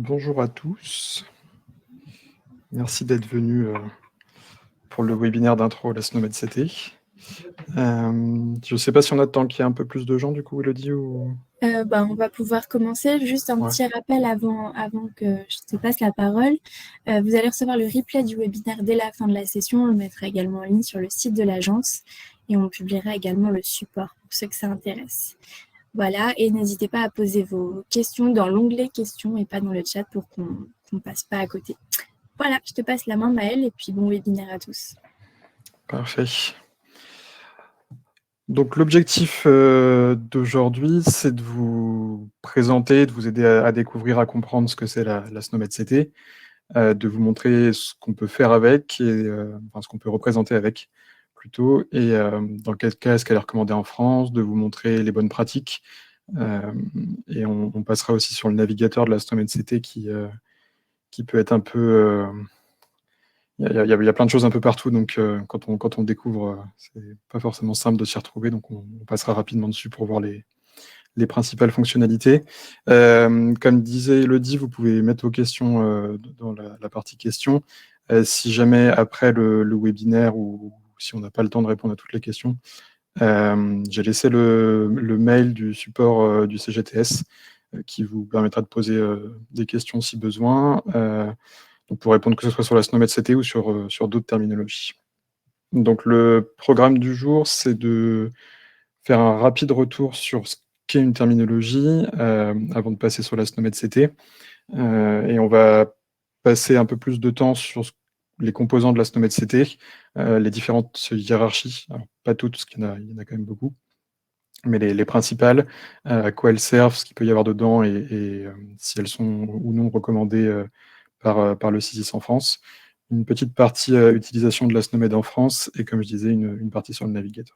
Bonjour à tous. Merci d'être venus pour le webinaire d'intro à la SNOMED-CT. Je ne sais pas si on attend qu'il y ait un peu plus de gens, du coup, Elodie ou... On va pouvoir commencer. Juste un petit rappel avant que je te passe la parole. Vous allez recevoir le replay du webinaire dès la fin de la session. On le mettra également en ligne sur le site de l'agence et on publiera également le support pour ceux que ça intéresse. Voilà, et n'hésitez pas à poser vos questions dans l'onglet questions et pas dans le chat pour qu'on ne passe pas à côté. Voilà, je te passe la main Maëlle et puis bon webinaire à tous. Parfait. Donc l'objectif d'aujourd'hui, c'est de vous présenter, de vous aider à découvrir, à comprendre ce que c'est la SNOMED-CT, de vous montrer ce qu'on peut faire avec, et, enfin, ce qu'on peut représenter avec plutôt, et dans quel cas est-ce qu'elle est recommandée en France, de vous montrer les bonnes pratiques, et on passera aussi sur le navigateur de la SNOMED-CT qui peut être un peu... Il y a plein de choses un peu partout, donc quand on découvre, c'est pas forcément simple de s'y retrouver, donc on passera rapidement dessus pour voir les principales fonctionnalités. Comme disait Elodie, vous pouvez mettre vos questions dans la partie questions. Si jamais après le webinaire ou si on n'a pas le temps de répondre à toutes les questions, j'ai laissé le mail du support du CGTS qui vous permettra de poser des questions si besoin. Donc pour répondre que ce soit sur la SNOMED-CT ou sur d'autres terminologies. Donc le programme du jour, c'est de faire un rapide retour sur ce qu'est une terminologie avant de passer sur la SNOMED-CT. Et on va passer un peu plus de temps sur les composants de la SNOMED-CT, les différentes hiérarchies, alors pas toutes, parce qu'il y en a quand même beaucoup, mais les principales, à quoi elles servent, ce qu'il peut y avoir dedans et si elles sont ou non recommandées par le CISIS en France, une petite partie utilisation de la SNOMED en France, et comme je disais, une partie sur le navigateur.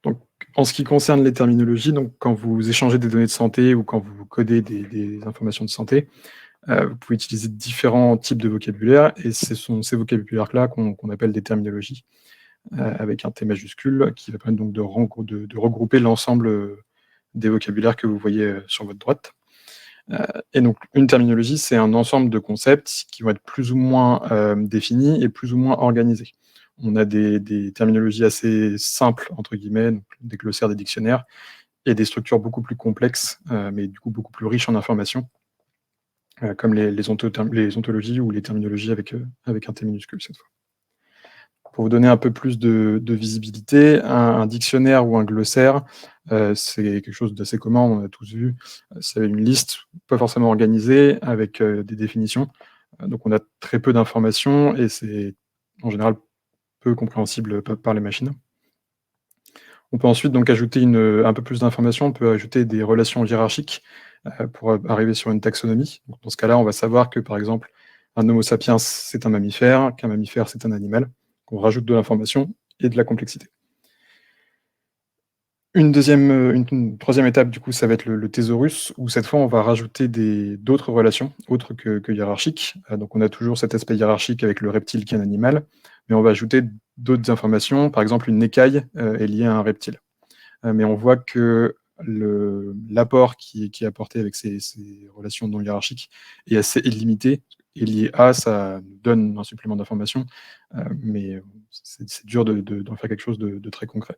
Donc, en ce qui concerne les terminologies, donc, quand vous échangez des données de santé ou quand vous codez des informations de santé, vous pouvez utiliser différents types de vocabulaire, et ce sont ces vocabulaires-là qu'on appelle des terminologies, avec un T majuscule, qui va permettre donc de regrouper l'ensemble des vocabulaires que vous voyez sur votre droite. Et donc, une terminologie, c'est un ensemble de concepts qui vont être plus ou moins définis et plus ou moins organisés. On a des terminologies assez simples, entre guillemets, donc des glossaires, des dictionnaires, et des structures beaucoup plus complexes, mais du coup beaucoup plus riches en informations, comme les ontologies ou les terminologies avec un T minuscule cette fois. Pour vous donner un peu plus de visibilité, un dictionnaire ou un glossaire, c'est quelque chose d'assez commun, on a tous vu. C'est une liste, pas forcément organisée, avec des définitions. Donc on a très peu d'informations et c'est en général peu compréhensible par les machines. On peut ensuite donc ajouter un peu plus d'informations, on peut ajouter des relations hiérarchiques pour arriver sur une taxonomie. Donc dans ce cas-là, on va savoir que par exemple, un Homo sapiens, c'est un mammifère, qu'un mammifère, c'est un animal. On rajoute de l'information et de la complexité. Une troisième étape, du coup, ça va être le thésaurus, où cette fois, on va rajouter d'autres relations, autres que hiérarchiques. Donc, on a toujours cet aspect hiérarchique avec le reptile qui est un animal, mais on va ajouter d'autres informations. Par exemple, une écaille est liée à un reptile. Mais on voit que l'apport qui est apporté avec ces relations non hiérarchiques est assez illimité. Et lié à, ça donne un supplément d'information, mais c'est dur d'en faire quelque chose de très concret.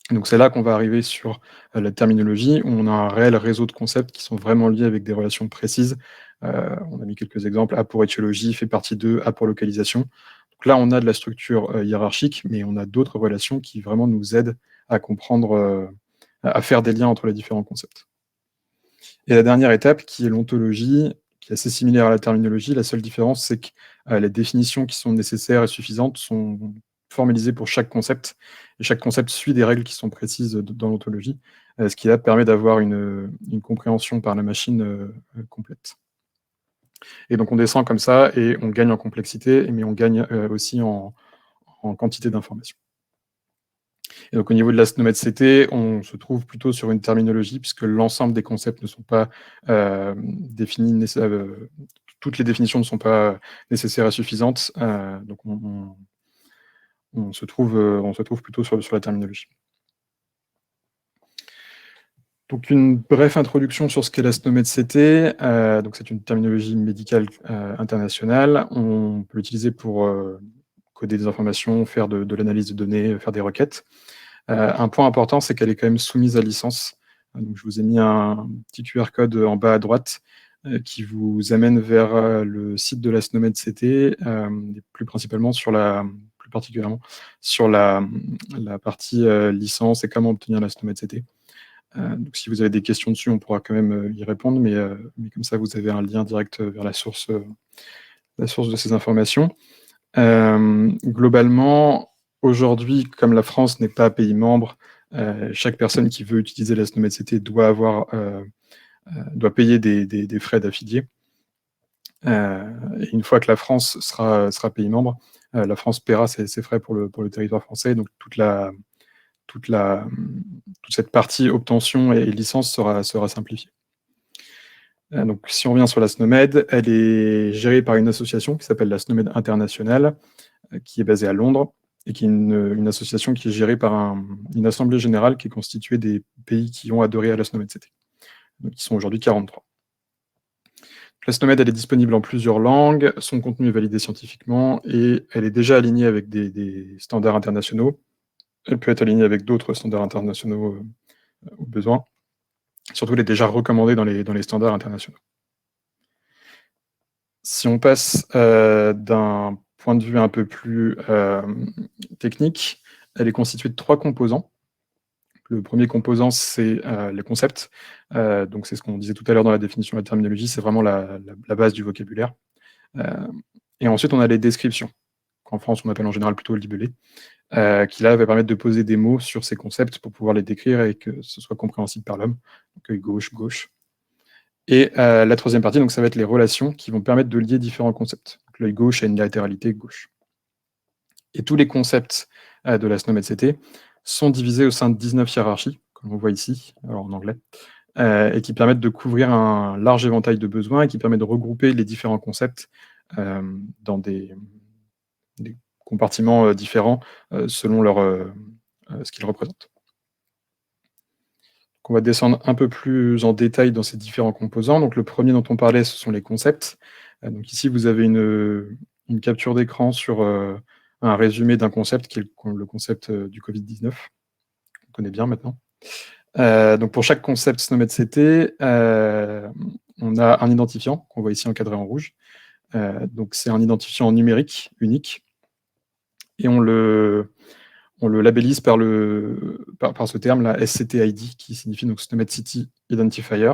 Donc c'est là qu'on va arriver sur la terminologie, où on a un réel réseau de concepts qui sont vraiment liés avec des relations précises. On a mis quelques exemples, A pour étiologie, fait partie de A pour localisation. Donc là, on a de la structure hiérarchique, mais on a d'autres relations qui vraiment nous aident à comprendre, à faire des liens entre les différents concepts. Et la dernière étape, qui est l'ontologie, qui est assez similaire à la terminologie, la seule différence, c'est que les définitions qui sont nécessaires et suffisantes sont formalisées pour chaque concept, et chaque concept suit des règles qui sont précises dans l'ontologie, ce qui là permet d'avoir une compréhension par la machine complète. Et donc on descend comme ça, et on gagne en complexité, mais on gagne aussi en quantité d'informations. Et donc au niveau de la SNOMED-CT, on se trouve plutôt sur une terminologie, puisque l'ensemble des concepts ne sont pas définis, toutes les définitions ne sont pas nécessaires et suffisantes, donc on se trouve plutôt sur la terminologie. Donc une brève introduction sur ce qu'est la SNOMED-CT. Donc c'est une terminologie médicale internationale. On peut l'utiliser pour coder des informations, faire de l'analyse de données, faire des requêtes. Un point important, c'est qu'elle est quand même soumise à licence. Donc je vous ai mis un petit QR code en bas à droite qui vous amène vers le site de la SNOMED-CT, plus particulièrement sur la partie licence et comment obtenir la SNOMED-CT. Donc si vous avez des questions dessus, on pourra quand même y répondre, mais comme ça, vous avez un lien direct vers la source de ces informations. Globalement, aujourd'hui, comme la France n'est pas pays membre, chaque personne qui veut utiliser la SNOMED-CT doit payer des frais d'affilié. Et une fois que la France sera pays membre, la France paiera ses frais pour le territoire français, donc toute cette partie obtention et licence sera simplifiée. Donc, si on revient sur la SNOMED, elle est gérée par une association qui s'appelle la SNOMED International, qui est basée à Londres, et qui est une association qui est gérée par une assemblée générale qui est constituée des pays qui ont adhéré à la SNOMED-CT. Donc, ils sont aujourd'hui 43. La SNOMED, elle est disponible en plusieurs langues, son contenu est validé scientifiquement, et elle est déjà alignée avec des standards internationaux. Elle peut être alignée avec d'autres standards internationaux au besoin. Surtout, elle est déjà recommandée dans les standards internationaux. Si on passe d'un point de vue un peu plus technique, elle est constituée de 3 composants. Le premier composant, c'est les concepts. Donc, c'est ce qu'on disait tout à l'heure dans la définition de la terminologie, c'est vraiment la base du vocabulaire. Et ensuite, on a les descriptions, qu'en France, on appelle en général plutôt le libellé, qui là va permettre de poser des mots sur ces concepts pour pouvoir les décrire et que ce soit compréhensible par l'homme. Donc, œil gauche, gauche. Et la troisième partie, donc, ça va être les relations qui vont permettre de lier différents concepts. L'œil gauche a une latéralité gauche. Et tous les concepts de la SNOMED-CT sont divisés au sein de 19 hiérarchies, comme on voit ici, alors en anglais, et qui permettent de couvrir un large éventail de besoins et qui permettent de regrouper les différents concepts dans des compartiments différents selon ce qu'ils représentent. Donc on va descendre un peu plus en détail dans ces différents composants. Donc le premier dont on parlait, ce sont les concepts. Donc ici, vous avez une capture d'écran sur un résumé d'un concept qui est le concept du Covid-19, qu'on connaît bien maintenant. Donc pour chaque concept SNOMED-CT, on a un identifiant qu'on voit ici encadré en rouge. Donc c'est un identifiant numérique unique et on le labellise par ce terme, la SCT-ID, qui signifie donc SNOMED-CT Identifier.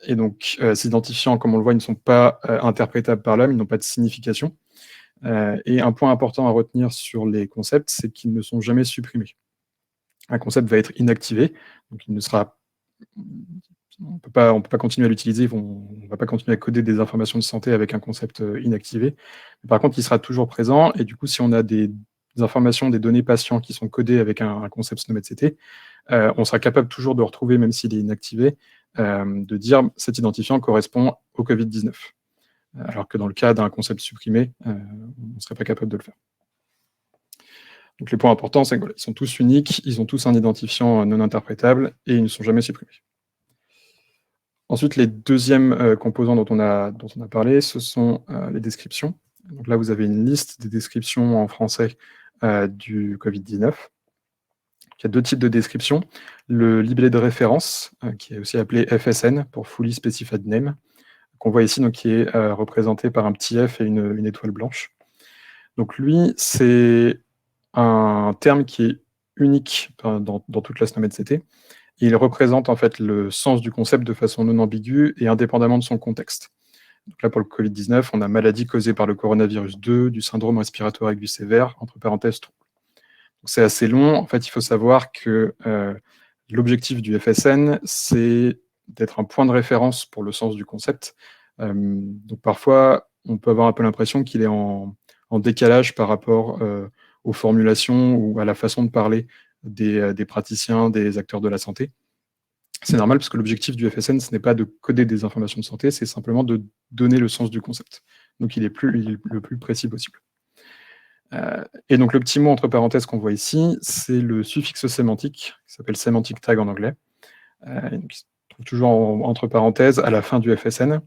Et donc ces identifiants, comme on le voit, ils ne sont pas interprétables par l'homme, ils n'ont pas de signification. Et un point important à retenir sur les concepts, c'est qu'ils ne sont jamais supprimés. Un concept va être inactivé, donc il ne sera... On peut pas continuer à l'utiliser, on ne va pas continuer à coder des informations de santé avec un concept inactivé. Mais par contre, il sera toujours présent, et du coup, si on a des informations, des données patients qui sont codées avec un concept SNOMED-CT, on sera capable toujours de retrouver, même s'il est inactivé, de dire cet identifiant correspond au Covid-19. Alors que dans le cas d'un concept supprimé, on ne serait pas capable de le faire. Donc les points importants, c'est qu'ils sont tous uniques, ils ont tous un identifiant non interprétable et ils ne sont jamais supprimés. Ensuite, les deuxièmes composants dont on a parlé, ce sont les descriptions. Donc là, vous avez une liste des descriptions en français du Covid-19. Il y a 2 types de descriptions. Le libellé de référence, qui est aussi appelé FSN, pour Fully Specified Name, qu'on voit ici, donc, qui est représenté par un petit F et une étoile blanche. Donc lui, c'est un terme qui est unique dans toute la SNOMED-CT. Il représente en fait le sens du concept de façon non ambiguë et indépendamment de son contexte. Donc là, pour le Covid-19, on a maladie causée par le coronavirus 2, du syndrome respiratoire aigu sévère, entre parenthèses, trouble. C'est assez long. En fait, il faut savoir que l'objectif du FSN, c'est d'être un point de référence pour le sens du concept. Donc parfois, on peut avoir un peu l'impression qu'il est en décalage par rapport aux formulations ou à la façon de parler des praticiens, des acteurs de la santé. C'est normal parce que l'objectif du FSN, ce n'est pas de coder des informations de santé, c'est simplement de donner le sens du concept. Donc il est le plus précis possible. Et donc le petit mot entre parenthèses qu'on voit ici, c'est le suffixe sémantique, qui s'appelle semantic tag en anglais, donc il se trouve toujours entre parenthèses à la fin du FSN.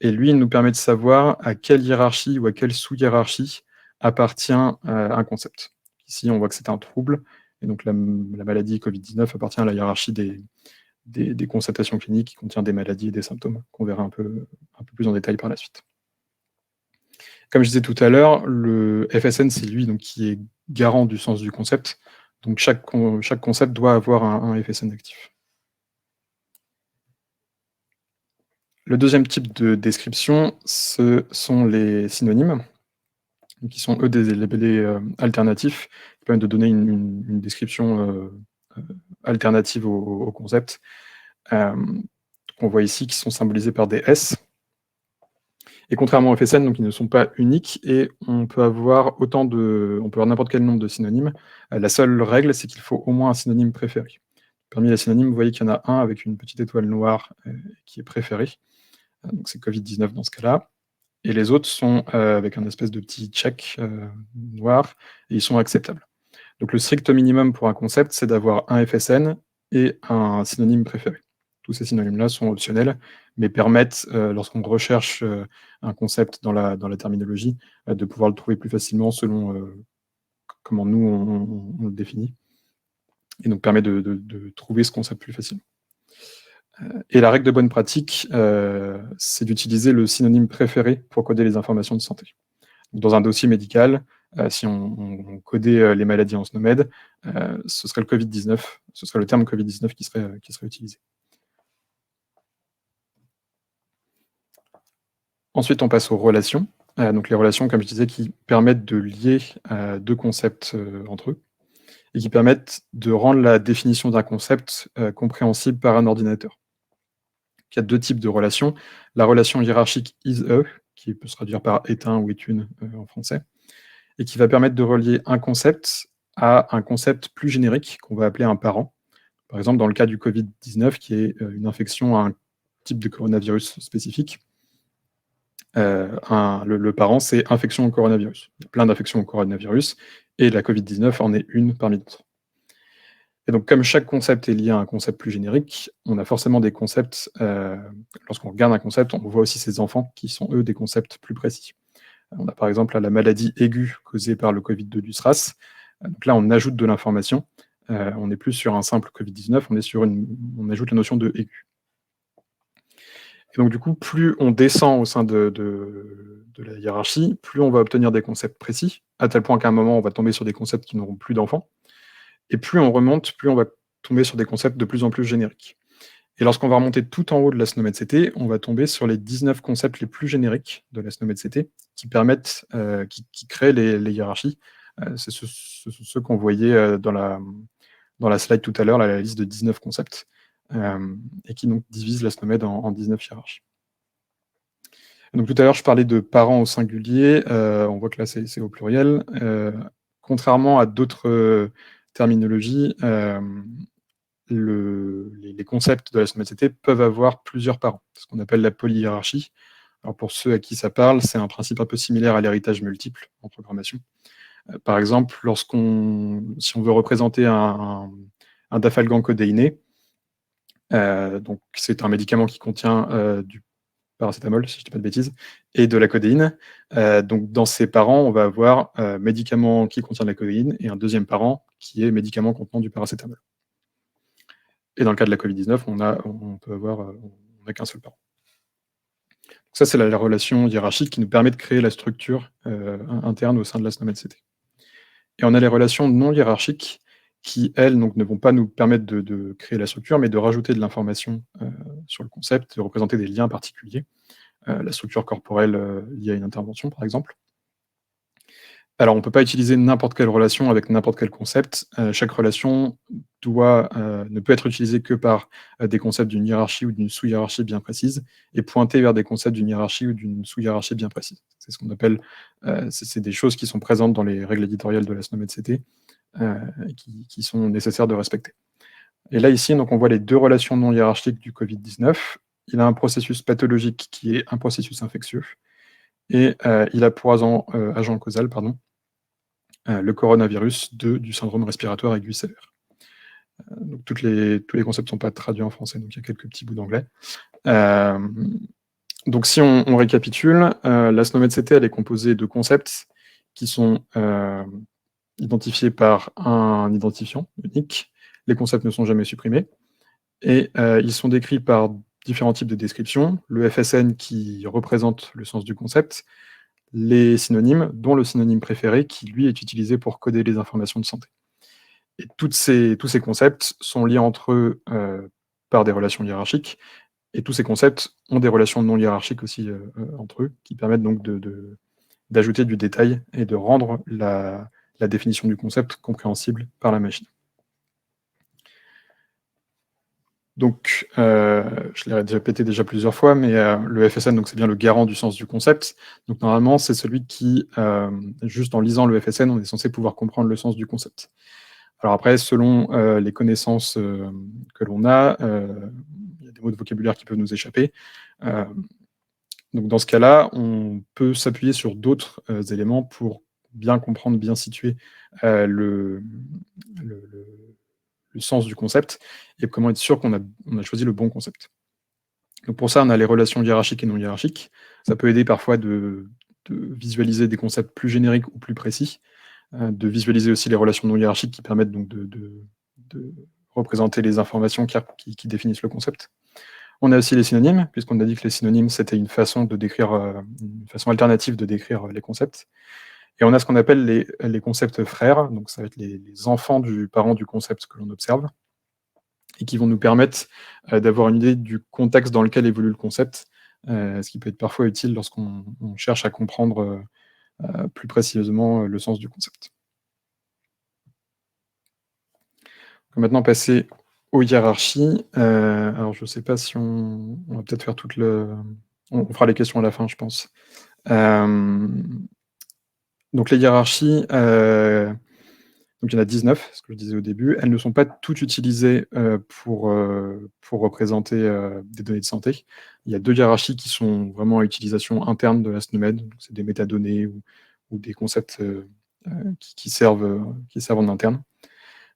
Et lui, il nous permet de savoir à quelle hiérarchie ou à quelle sous-hiérarchie appartient un concept. Ici, on voit que c'est un trouble, et donc la maladie Covid-19 appartient à la hiérarchie des constatations cliniques qui contient des maladies et des symptômes, qu'on verra un peu plus en détail par la suite. Comme je disais tout à l'heure, le FSN, c'est lui donc, qui est garant du sens du concept. Donc chaque concept doit avoir un FSN actif. Le deuxième type de description, ce sont les synonymes, qui sont eux des labellés alternatifs, qui permettent de donner une description alternative au concept. On voit ici qu'ils sont symbolisés par des S. Et contrairement au FSN, donc ils ne sont pas uniques et on peut avoir n'importe quel nombre de synonymes. La seule règle, c'est qu'il faut au moins un synonyme préféré. Parmi les synonymes, vous voyez qu'il y en a un avec une petite étoile noire qui est préféré. Donc c'est Covid-19 dans ce cas-là. Et les autres sont avec un espèce de petit check noir et ils sont acceptables. Donc le strict minimum pour un concept, c'est d'avoir un FSN et un synonyme préféré. Tous ces synonymes-là sont optionnels, mais permettent, lorsqu'on recherche un concept dans la terminologie, de pouvoir le trouver plus facilement selon comment nous, on le définit, et donc permet de trouver ce concept plus facilement. Et la règle de bonne pratique, c'est d'utiliser le synonyme préféré pour coder les informations de santé. Dans un dossier médical, si on codait les maladies en SNOMED, ce serait le Covid-19, ce serait le terme Covid-19 qui serait utilisé. Ensuite, on passe aux relations. Donc les relations, comme je disais, qui permettent de lier deux concepts entre eux et qui permettent de rendre la définition d'un concept compréhensible par un ordinateur. Il y a deux types de relations. La relation hiérarchique is-a, qui peut se traduire par est un ou est une en français, et qui va permettre de relier un concept à un concept plus générique qu'on va appeler un parent. Par exemple, dans le cas du Covid-19, qui est une infection à un type de coronavirus spécifique, le parent, c'est infection au coronavirus. Il y a plein d'infections au coronavirus, et la Covid-19 en est une parmi d'autres. Et donc, comme chaque concept est lié à un concept plus générique, on a forcément des concepts, lorsqu'on regarde un concept, on voit aussi ses enfants, qui sont eux des concepts plus précis. On a par exemple la maladie aiguë causée par le Covid-2 du SRAS. Donc là, on ajoute de l'information. On n'est plus sur un simple Covid-19, on ajoute la notion de aiguë. Et donc du coup, plus on descend au sein de la hiérarchie, plus on va obtenir des concepts précis, à tel point qu'à un moment, on va tomber sur des concepts qui n'auront plus d'enfants. Et plus on remonte, plus on va tomber sur des concepts de plus en plus génériques. Et lorsqu'on va remonter tout en haut de la SNOMED-CT, on va tomber sur les 19 concepts les plus génériques de la SNOMED-CT qui permettent, qui créent les hiérarchies. C'est ceux qu'on voyait dans la slide tout à l'heure, la liste de 19 concepts, et qui donc divisent la SNOMED en 19 hiérarchies. Donc tout à l'heure, je parlais de parents au singulier, on voit que là, c'est au pluriel. Contrairement à d'autres terminologies, les concepts de la SNOMED-CT peuvent avoir plusieurs parents, ce qu'on appelle la polyhiérarchie. Alors pour ceux à qui ça parle, c'est un principe un peu similaire à l'héritage multiple en programmation. Par exemple, si on veut représenter un dafalgan-codéiné, donc c'est un médicament qui contient du paracétamol, si je ne dis pas de bêtises, et de la codéine. Donc dans ces parents, on va avoir médicament qui contient de la codéine et un deuxième parent qui est médicament contenant du paracétamol. Et dans le cas de la Covid-19, on n'a qu'un seul parent. Donc ça, c'est la relation hiérarchique qui nous permet de créer la structure interne au sein de la SNOMED-CT. Et on a les relations non hiérarchiques qui, elles, donc, ne vont pas nous permettre de créer la structure, mais de rajouter de l'information sur le concept, de représenter des liens particuliers, la structure corporelle liée à une intervention, par exemple. Alors, on ne peut pas utiliser n'importe quelle relation avec n'importe quel concept. Chaque relation ne peut être utilisée que par des concepts d'une hiérarchie ou d'une sous-hiérarchie bien précise, et pointer vers des concepts d'une hiérarchie ou d'une sous-hiérarchie bien précise. C'est ce qu'on appelle, c'est des choses qui sont présentes dans les règles éditoriales de la SNOMED-CT, qui sont nécessaires de respecter. Et là, ici, donc, on voit les deux relations non hiérarchiques du Covid-19. Il a un processus pathologique qui est un processus infectieux, et il a pour agent causal, le coronavirus 2 du syndrome respiratoire aigu sévère. Donc tous les concepts ne sont pas traduits en français, donc il y a quelques petits bouts d'anglais. Donc si on récapitule, la SNOMED-CT, elle est composée de concepts qui sont identifiés par un identifiant unique. Les concepts ne sont jamais supprimés. Et ils sont décrits par différents types de descriptions. Le FSN qui représente le sens du concept, les synonymes, dont le synonyme préféré qui, lui, est utilisé pour coder les informations de santé. Et tous ces concepts sont liés entre eux par des relations hiérarchiques, et tous ces concepts ont des relations non hiérarchiques aussi entre eux, qui permettent donc d'ajouter du détail et de rendre la définition du concept compréhensible par la machine. Donc, je l'ai déjà répété plusieurs fois, mais le FSN, c'est bien le garant du sens du concept. Donc, normalement, c'est celui qui, juste en lisant le FSN, on est censé pouvoir comprendre le sens du concept. Alors après, selon les connaissances que l'on a, il y a des mots de vocabulaire qui peuvent nous échapper. Donc, dans ce cas-là, on peut s'appuyer sur d'autres éléments pour bien comprendre, bien situer le sens du concept et comment être sûr qu'on a choisi le bon concept. Donc pour ça, on a les relations hiérarchiques et non hiérarchiques. Ça peut aider parfois de visualiser des concepts plus génériques ou plus précis, de visualiser aussi les relations non hiérarchiques qui permettent donc de représenter les informations qui définissent le concept. On a aussi les synonymes, puisqu'on a dit que les synonymes, c'était une façon alternative de décrire les concepts. Et on a ce qu'on appelle les concepts frères, donc ça va être les enfants du parent du concept que l'on observe, et qui vont nous permettre d'avoir une idée du contexte dans lequel évolue le concept, ce qui peut être parfois utile lorsqu'on cherche à comprendre plus précisément le sens du concept. On va maintenant passer aux hiérarchies. Alors je ne sais pas si on va peut-être faire on fera les questions à la fin, je pense. Donc les hiérarchies, donc il y en a 19, ce que je disais au début. Elles ne sont pas toutes utilisées pour représenter des données de santé. Il y a 2 hiérarchies qui sont vraiment à utilisation interne de la SNOMED. C'est des métadonnées ou des concepts qui servent en interne.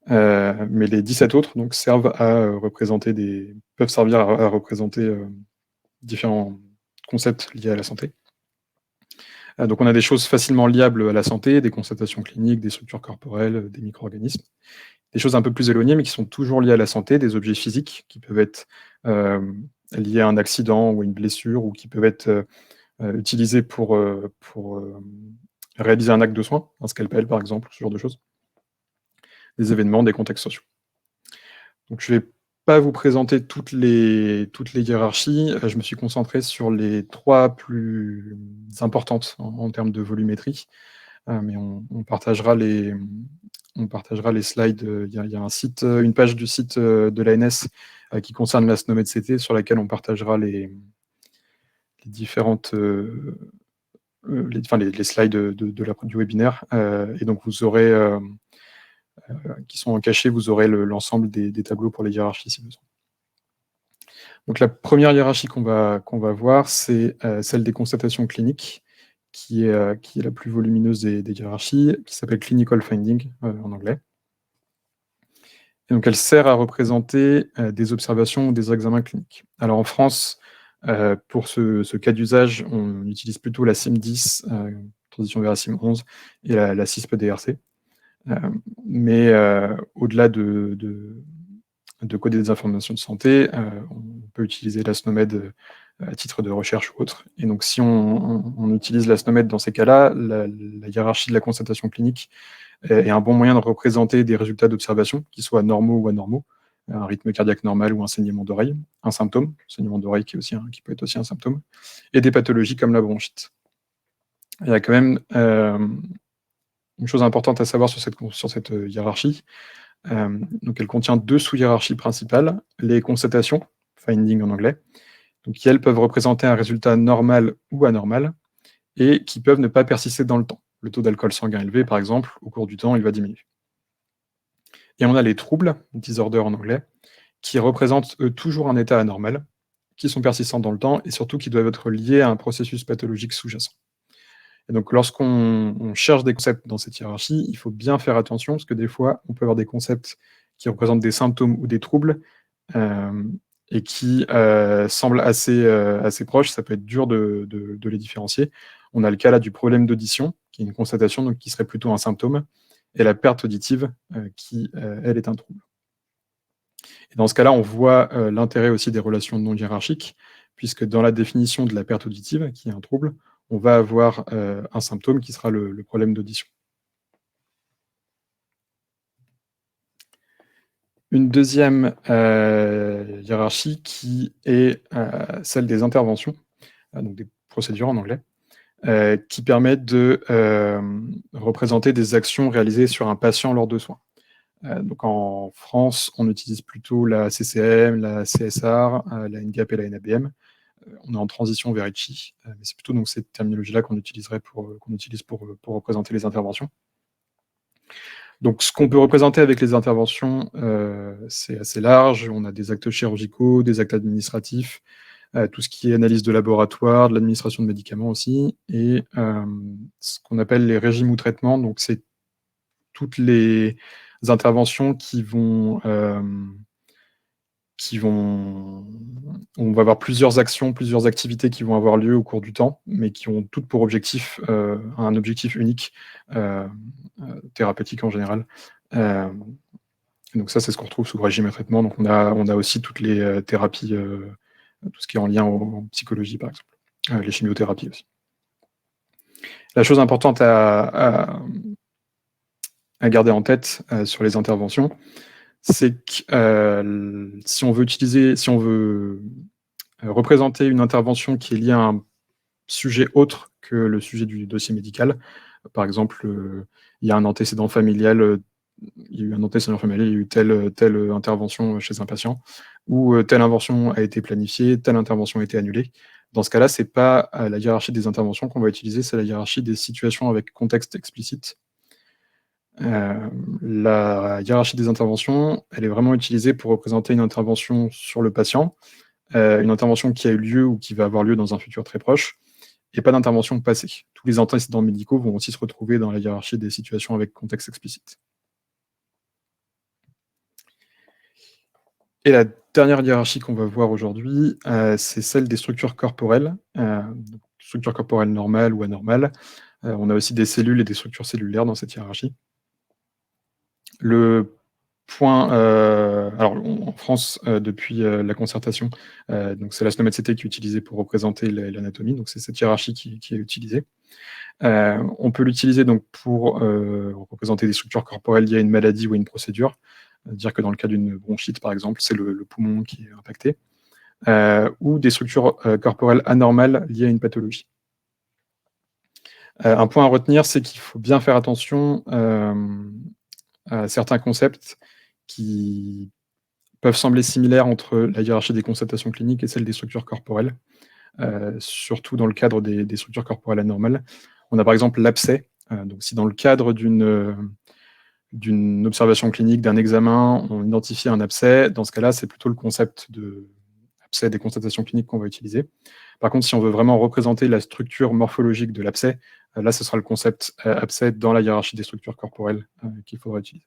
Mais les 17 autres donc, peuvent servir à représenter différents concepts liés à la santé. Donc on a des choses facilement liables à la santé, des constatations cliniques, des structures corporelles, des micro-organismes. Des choses un peu plus éloignées, mais qui sont toujours liées à la santé, des objets physiques qui peuvent être liés à un accident ou à une blessure, ou qui peuvent être utilisés pour réaliser un acte de soin, un scalpel par exemple, ce genre de choses. Des événements, des contextes sociaux. Donc je ne vais pas vous présenter toutes les hiérarchies. Je me suis concentré sur les 3 plus importantes en termes de volumétrie, mais on partagera les slides. Il y a une page du site de l'ANS qui concerne la SNOMED-CT, sur laquelle on partagera les différentes les slides du webinaire. Et donc vous aurez qui sont cachés, vous aurez l'ensemble des tableaux pour les hiérarchies si besoin. Donc la première hiérarchie qu'on va voir, c'est celle des constatations cliniques, qui est la plus volumineuse des hiérarchies, qui s'appelle Clinical Finding en anglais. Et donc elle sert à représenter des observations ou des examens cliniques. Alors en France, pour ce cas d'usage, on utilise plutôt la CIM10, transition vers la CIM11, et la CISP-DRC. Mais au-delà de coder des informations de santé, on peut utiliser la SNOMED à titre de recherche ou autre. Et donc si on utilise la SNOMED dans ces cas-là, la hiérarchie de la constatation clinique est un bon moyen de représenter des résultats d'observation, qu'ils soient normaux ou anormaux, un rythme cardiaque normal ou un saignement d'oreille, un symptôme, le saignement d'oreille qui peut être aussi un symptôme, et des pathologies comme la bronchite. Il y a quand même une chose importante à savoir sur cette hiérarchie. Donc elle contient 2 sous-hiérarchies principales, les constatations, finding en anglais, donc qui elles peuvent représenter un résultat normal ou anormal, et qui peuvent ne pas persister dans le temps. Le taux d'alcool sanguin élevé, par exemple, au cours du temps, il va diminuer. Et on a les troubles, disorder en anglais, qui représentent eux toujours un état anormal, qui sont persistants dans le temps, et surtout qui doivent être liés à un processus pathologique sous-jacent. Et donc, lorsqu'on cherche des concepts dans cette hiérarchie, il faut bien faire attention, parce que des fois, on peut avoir des concepts qui représentent des symptômes ou des troubles, et qui semblent assez proches. Ça peut être dur de les différencier. On a le cas là du problème d'audition, qui est une constatation, donc qui serait plutôt un symptôme, et la perte auditive, qui, elle, est un trouble. Et dans ce cas-là, on voit l'intérêt aussi des relations non hiérarchiques, puisque dans la définition de la perte auditive, qui est un trouble, on va avoir un symptôme qui sera le problème d'audition. Une deuxième hiérarchie qui est celle des interventions, donc des procédures en anglais, qui permettent de représenter des actions réalisées sur un patient lors de soins. Donc en France, on utilise plutôt la CCM, la CSR, la NGAP et la NABM. On est en transition vers ITCHI, mais c'est plutôt donc cette terminologie-là qu'on utilise pour représenter les interventions. Donc ce qu'on peut représenter avec les interventions, c'est assez large. On a des actes chirurgicaux, des actes administratifs, tout ce qui est analyse de laboratoire, de l'administration de médicaments aussi, et ce qu'on appelle les régimes ou traitements. Donc c'est toutes les interventions qui vont on va avoir plusieurs actions, plusieurs activités qui vont avoir lieu au cours du temps, mais qui ont toutes pour objectif un objectif unique, thérapeutique en général. Donc ça, c'est ce qu'on retrouve sous le régime et traitement. Donc on a aussi toutes les thérapies, tout ce qui est en lien en psychologie, par exemple, les chimiothérapies aussi. La chose importante à garder en tête sur les interventions, c'est que si on veut représenter une intervention qui est liée à un sujet autre que le sujet du dossier médical, par exemple, il y a un antécédent familial, il y a eu telle intervention chez un patient, ou telle intervention a été planifiée, telle intervention a été annulée. Dans ce cas-là, c'est pas la hiérarchie des interventions qu'on va utiliser, c'est la hiérarchie des situations avec contexte explicite. La hiérarchie des interventions, elle est vraiment utilisée pour représenter une intervention sur le patient, une intervention qui a eu lieu ou qui va avoir lieu dans un futur très proche, et pas d'intervention passée. Tous les antécédents médicaux vont aussi se retrouver dans la hiérarchie des situations avec contexte explicite. Et la dernière hiérarchie qu'on va voir aujourd'hui, c'est celle des structures corporelles, structures corporelles normales ou anormales. On a aussi des cellules et des structures cellulaires dans cette hiérarchie. Le point, alors en France, depuis la concertation, donc c'est la SNOMED-CT qui est utilisée pour représenter l'anatomie, donc c'est cette hiérarchie qui est utilisée. On peut l'utiliser donc pour représenter des structures corporelles liées à une maladie ou à une procédure, dire que dans le cas d'une bronchite, par exemple, c'est le poumon qui est impacté, ou des structures corporelles anormales liées à une pathologie. Un point à retenir, c'est qu'il faut bien faire attention à certains concepts qui peuvent sembler similaires entre la hiérarchie des constatations cliniques et celle des structures corporelles, surtout dans le cadre des structures corporelles anormales. On a par exemple l'abcès. Donc si dans le cadre d'une observation clinique, d'un examen, on identifie un abcès, dans ce cas-là, c'est plutôt le concept d'abcès des constatations cliniques qu'on va utiliser. Par contre, si on veut vraiment représenter la structure morphologique de l'abcès, là, ce sera le concept abcès dans la hiérarchie des structures corporelles qu'il faudra utiliser.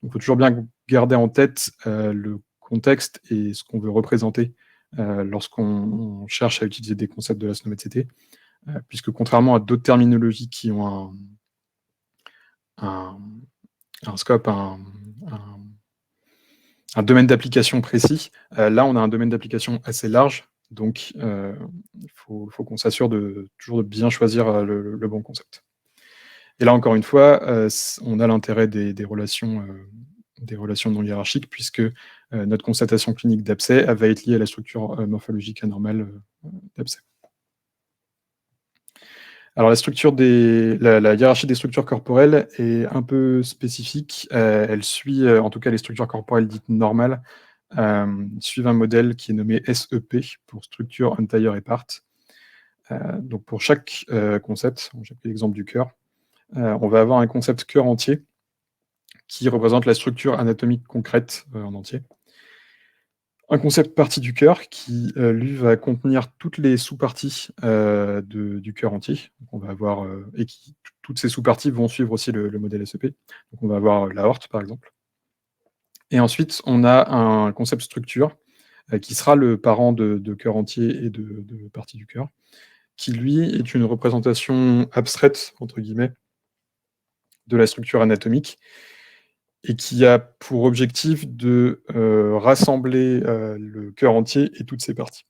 Donc, il faut toujours bien garder en tête le contexte et ce qu'on veut représenter lorsqu'on cherche à utiliser des concepts de la SNOMED-CT, puisque contrairement à d'autres terminologies qui ont un scope, un domaine d'application précis, là, on a un domaine d'application assez large, donc il faut qu'on s'assure toujours de bien choisir le bon concept. Et là, encore une fois, on a l'intérêt des relations non hiérarchiques, puisque notre constatation clinique d'abcès va être liée à la structure morphologique anormale d'abcès. Alors la hiérarchie des structures corporelles est un peu spécifique. Elle suit, en tout cas les structures corporelles dites normales, suivent un modèle qui est nommé SEP, pour Structure Entire et Part. Donc pour chaque concept, j'ai pris l'exemple du cœur, on va avoir un concept cœur entier qui représente la structure anatomique concrète en entier. un concept partie du cœur qui, lui, va contenir toutes les sous-parties du cœur entier. Donc on va avoir, et toutes ces sous-parties vont suivre aussi le modèle SEP. Donc on va avoir l'aorte, par exemple. Et ensuite, on a un concept structure qui sera le parent de cœur entier et de partie du cœur, qui lui est une représentation «abstraite» entre guillemets de la structure anatomique et qui a pour objectif de rassembler le cœur entier et toutes ses parties.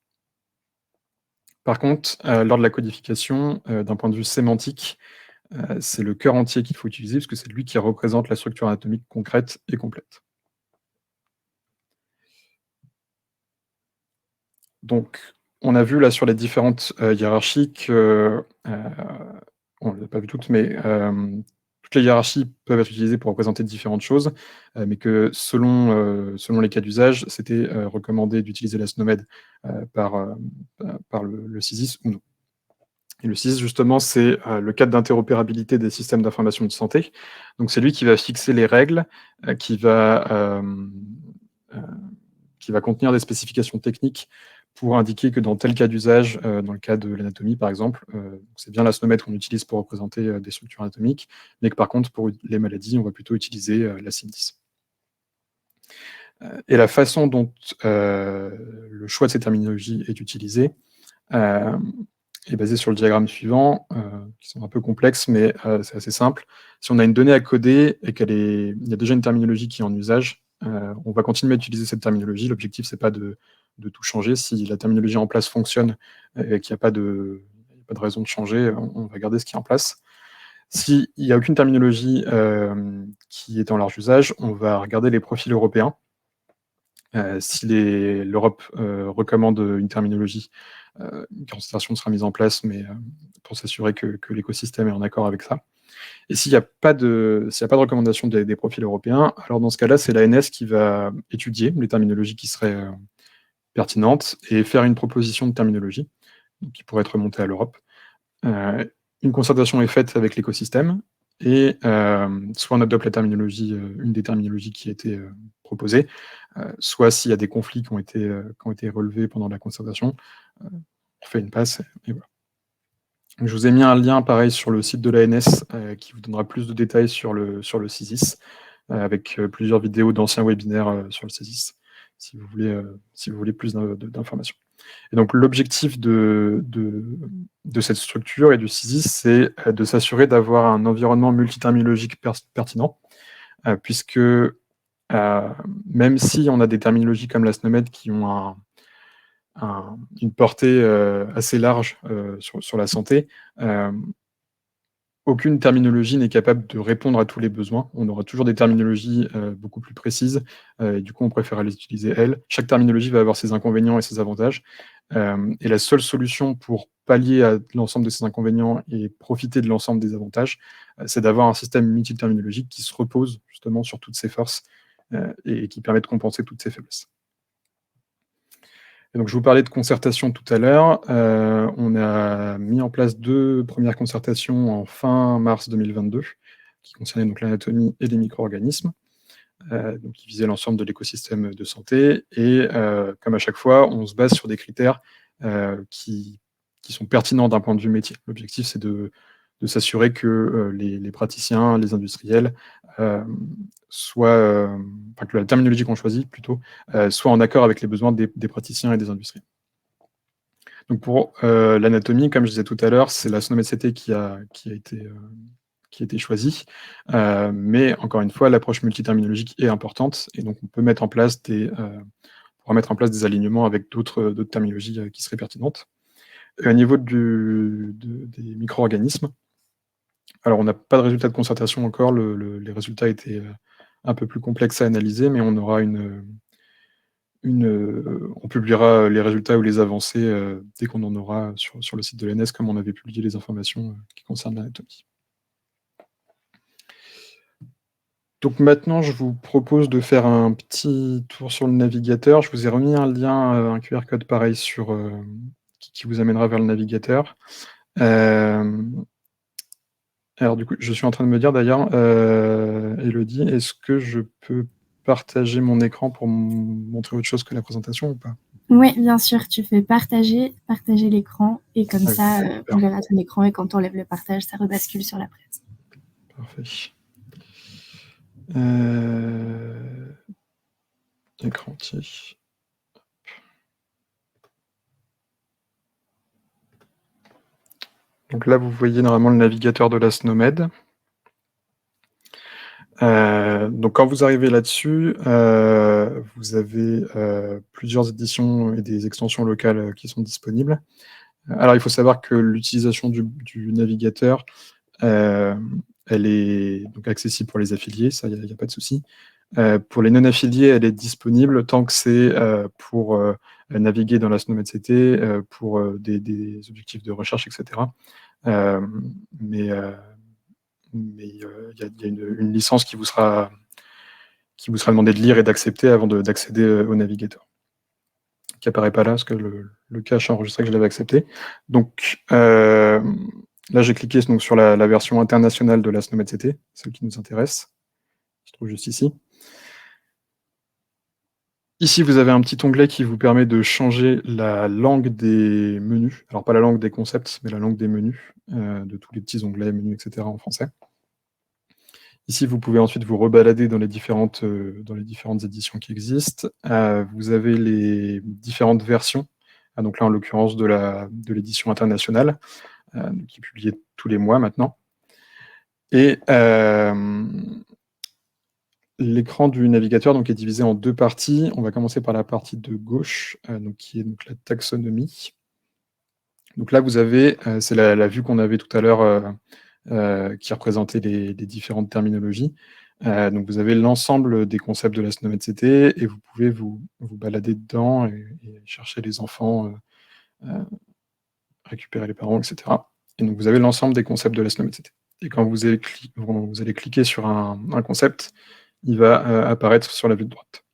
Par contre, lors de la codification, d'un point de vue sémantique, c'est le cœur entier qu'il faut utiliser parce que c'est lui qui représente la structure anatomique concrète et complète. Donc, on a vu là sur les différentes hiérarchies que, on ne l'a pas vu toutes, mais toutes les hiérarchies peuvent être utilisées pour représenter différentes choses, mais que selon les cas d'usage, c'était recommandé d'utiliser la SNOMED par le CISIS ou non. Et le CISIS, justement, c'est le cadre d'interopérabilité des systèmes d'information de santé. Donc, c'est lui qui va fixer les règles, qui va contenir des spécifications techniques pour indiquer que dans tel cas d'usage, dans le cas de l'anatomie par exemple, c'est bien la SNOMED qu'on utilise pour représenter des structures anatomiques, mais que par contre pour les maladies, on va plutôt utiliser la CIM10. Et la façon dont le choix de ces terminologies est utilisé est basée sur le diagramme suivant, qui sont un peu complexes, mais c'est assez simple. Si on a une donnée à coder et il y a déjà une terminologie qui est en usage, on va continuer à utiliser cette terminologie. L'objectif, c'est pas de tout changer. Si la terminologie en place fonctionne et qu'il n'y a pas de raison de changer, on va garder ce qui est en place. S'il n'y a aucune terminologie qui est en large usage, on va regarder les profils européens. Si l'Europe recommande une terminologie, une concertation sera mise en place, mais pour s'assurer que l'écosystème est en accord avec ça. Et s'il n'y a pas de recommandation des profils européens, alors dans ce cas-là, c'est l'ANS qui va étudier les terminologies qui seraient pertinentes et faire une proposition de terminologie qui pourrait être remontée à l'Europe. Une concertation est faite avec l'écosystème et soit on adopte la terminologie, une des terminologies qui a été proposée, soit s'il y a des conflits qui ont été relevés pendant la concertation, on fait une passe et voilà. Je vous ai mis un lien pareil sur le site de l'ANS qui vous donnera plus de détails sur le CISIS, avec plusieurs vidéos d'anciens webinaires sur le CISIS, si vous voulez plus d'informations. Et donc l'objectif de cette structure et du CISIS, c'est de s'assurer d'avoir un environnement multiterminologique pertinent, puisque même si on a des terminologies comme la SNOMED qui ont une portée assez large sur la santé, aucune terminologie n'est capable de répondre à tous les besoins. On aura toujours des terminologies beaucoup plus précises, et du coup, on préfère les utiliser elles. Chaque terminologie va avoir ses inconvénients et ses avantages. Et la seule solution pour pallier à l'ensemble de ces inconvénients et profiter de l'ensemble des avantages, c'est d'avoir un système multiterminologique qui se repose justement sur toutes ces forces et qui permet de compenser toutes ces faiblesses. Et donc, je vous parlais de concertation tout à l'heure. On a mis en place 2 premières concertations en fin mars 2022, qui concernaient donc l'anatomie et les micro-organismes, donc qui visaient l'ensemble de l'écosystème de santé. Et comme à chaque fois, on se base sur des critères qui sont pertinents d'un point de vue métier. L'objectif, c'est de s'assurer que les praticiens, les industriels, que la terminologie qu'on choisit plutôt, soit en accord avec les besoins des praticiens et des industriels. Donc pour l'anatomie, comme je disais tout à l'heure, c'est la SNOMED-CT qui a été choisie, mais encore une fois, l'approche multiterminologique est importante, et donc on peut mettre en place des alignements avec d'autres terminologies qui seraient pertinentes. Et au niveau des micro-organismes, alors on n'a pas de résultat de concertation encore, les résultats étaient un peu plus complexes à analyser, mais on aura on publiera les résultats ou les avancées dès qu'on en aura sur le site de l'ANS, comme on avait publié les informations qui concernent l'anatomie. Donc maintenant, je vous propose de faire un petit tour sur le navigateur. Je vous ai remis un lien, un QR code pareil qui vous amènera vers le navigateur. Alors du coup, je suis en train de me dire d'ailleurs, Elodie, est-ce que je peux partager mon écran pour montrer autre chose que la présentation ou pas? Oui, bien sûr, tu fais partager l'écran, et comme ça, on verra ton écran, et quand on enlève le partage, ça rebascule sur la presse. Parfait. Écran entier. Donc là, vous voyez normalement le navigateur de la SNOMED. Donc quand vous arrivez là-dessus, vous avez plusieurs éditions et des extensions locales qui sont disponibles. Alors il faut savoir que l'utilisation du navigateur, elle est donc accessible pour les affiliés, ça, il n'y a pas de souci. Pour les non-affiliés, elle est disponible tant que c'est pour naviguer dans la SNOMED-CT, pour des objectifs de recherche, etc. Mais il y a une licence qui vous sera demandé de lire et d'accepter avant d'accéder au navigateur, qui apparaît pas là, parce que le cache enregistré que je l'avais accepté. Donc là, j'ai cliqué donc, sur la version internationale de la SNOMED-CT, celle qui nous intéresse, qui se trouve juste ici. Ici, vous avez un petit onglet qui vous permet de changer la langue des menus. Alors, pas la langue des concepts, mais la langue des menus, de tous les petits onglets, menus, etc. en français. Ici, vous pouvez ensuite vous rebalader dans les différentes éditions qui existent. Vous avez les différentes versions. Donc là, en l'occurrence, de l'édition internationale, qui est publiée tous les mois maintenant. Et l'écran du navigateur donc, est divisé en deux parties. On va commencer par la partie de gauche, qui est donc la taxonomie. Donc là, vous avez, c'est la vue qu'on avait tout à l'heure, qui représentait les différentes terminologies. Donc vous avez l'ensemble des concepts de la SNOMED-CT et vous pouvez vous balader dedans et chercher les enfants, récupérer les parents, etc. Et donc vous avez l'ensemble des concepts de la SNOMED-CT. Et quand vous allez cliquer sur un concept, il va apparaître sur la vue de droite.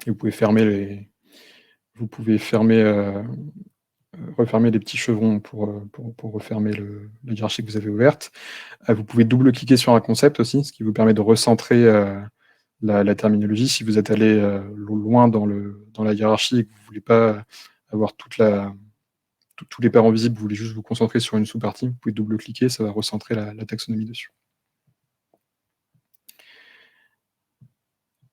Et vous pouvez refermer les petits chevrons pour refermer la hiérarchie que vous avez ouverte. Vous pouvez double-cliquer sur un concept aussi, ce qui vous permet de recentrer la terminologie. Si vous êtes allé loin dans la hiérarchie et que vous ne voulez pas avoir tous les parents visibles, vous voulez juste vous concentrer sur une sous-partie, vous pouvez double-cliquer, ça va recentrer la taxonomie dessus.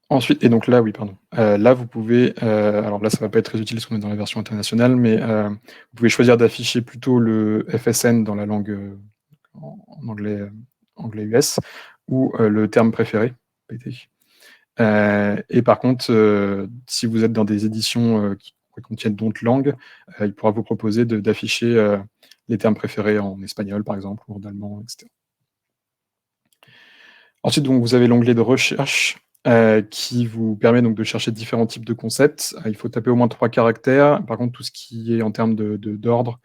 Ensuite, et donc là, oui, pardon. Là, vous pouvez, alors là, ça ne va pas être très utile parce qu'on est dans la version internationale, mais vous pouvez choisir d'afficher plutôt le FSN dans la langue en anglais US, ou le terme préféré, PT. Et par contre, si vous êtes dans des éditions qui contiennent d'autres langues, il pourra vous proposer d'afficher les termes préférés en espagnol, par exemple, ou en allemand, etc. Ensuite, donc, vous avez l'onglet de recherche qui vous permet donc, de chercher différents types de concepts. Il faut taper au moins 3 caractères. Par contre, tout ce qui est en termes d'ordre,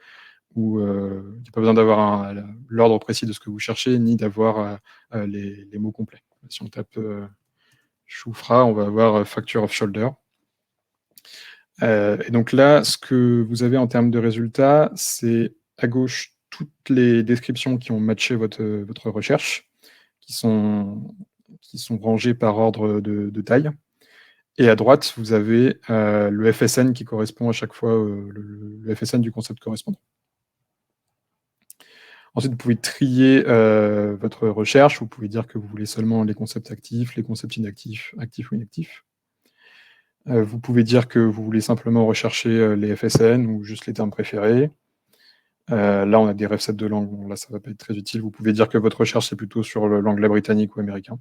où il n'y a pas besoin d'avoir l'ordre précis de ce que vous cherchez, ni d'avoir les mots complets. Si on tape Choufra, on va avoir Facture of Shoulder. Et donc là, ce que vous avez en termes de résultats, c'est à gauche toutes les descriptions qui ont matché votre recherche, qui sont rangées par ordre de taille. Et à droite, vous avez le FSN qui correspond à chaque fois, le FSN du concept correspondant. Ensuite, vous pouvez trier votre recherche. Vous pouvez dire que vous voulez seulement les concepts actifs, les concepts inactifs, actifs ou inactifs. Vous pouvez dire que vous voulez simplement rechercher les FSN ou juste les termes préférés. Là, on a des refsets de langue. Bon, là, ça ne va pas être très utile. Vous pouvez dire que votre recherche, c'est plutôt sur l'anglais britannique ou américain.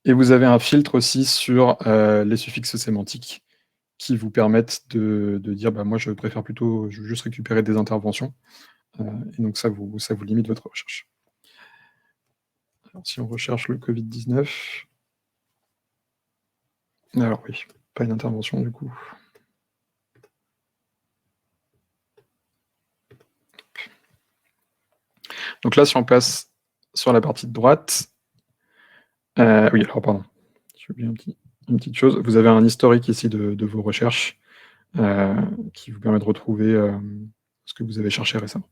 Et vous avez un filtre aussi sur les suffixes sémantiques qui vous permettent de dire bah, moi, je préfère plutôt juste récupérer des interventions. Et donc, ça vous limite votre recherche. Alors, si on recherche le Covid-19, alors oui, pas une intervention du coup. Donc là, si on passe sur la partie de droite, oui, alors pardon, j'ai oublié une petite chose. Vous avez un historique ici de vos recherches qui vous permet de retrouver ce que vous avez cherché récemment.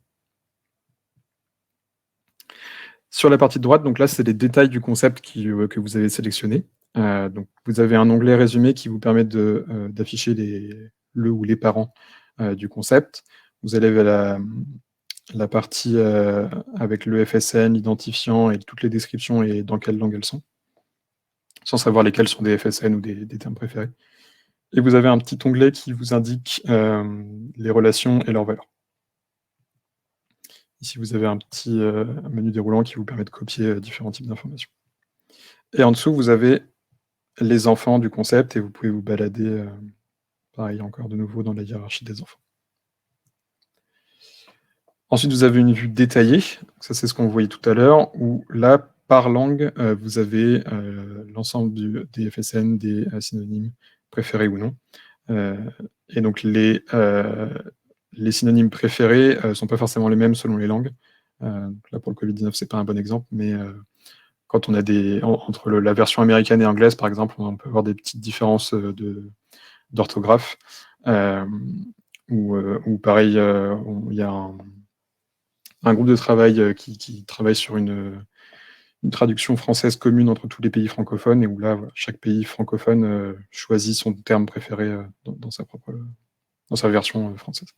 Sur la partie de droite, donc là, c'est les détails du concept que vous avez sélectionné. Donc, vous avez un onglet résumé qui vous permet d'afficher le ou les parents du concept. Vous allez vers la partie avec le FSN, l'identifiant et toutes les descriptions et dans quelle langue elles sont, sans savoir lesquelles sont des FSN ou des termes préférés. Et vous avez un petit onglet qui vous indique les relations et leurs valeurs. Ici, vous avez un petit menu déroulant qui vous permet de copier différents types d'informations. Et en dessous, vous avez les enfants du concept et vous pouvez vous balader, pareil, encore de nouveau dans la hiérarchie des enfants. Ensuite, vous avez une vue détaillée. Ça, c'est ce qu'on voyait tout à l'heure, où là, par langue, vous avez l'ensemble des FSN, des synonymes préférés ou non. Et donc, les synonymes préférés ne sont pas forcément les mêmes selon les langues. Là, pour le Covid-19, c'est pas un bon exemple, mais quand on a entre la version américaine et anglaise, par exemple, on peut avoir des petites différences d'orthographe. Ou pareil, il y a un groupe de travail qui travaille sur une traduction française commune entre tous les pays francophones, et où là, voilà, chaque pays francophone choisit son terme préféré dans sa version française.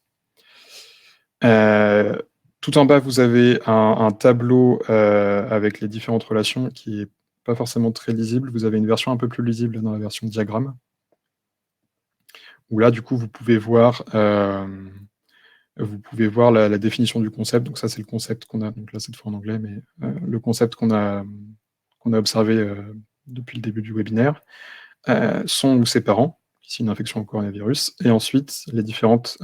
Tout en bas, vous avez un tableau avec les différentes relations qui n'est pas forcément très lisible. Vous avez une version un peu plus lisible dans la version diagramme, où là, du coup, vous pouvez voir la définition du concept. Donc ça, c'est le concept qu'on a, donc là, cette fois en anglais, mais le concept qu'on a observé depuis le début du webinaire, son ou ses parents, ici une infection au coronavirus, et ensuite les différentes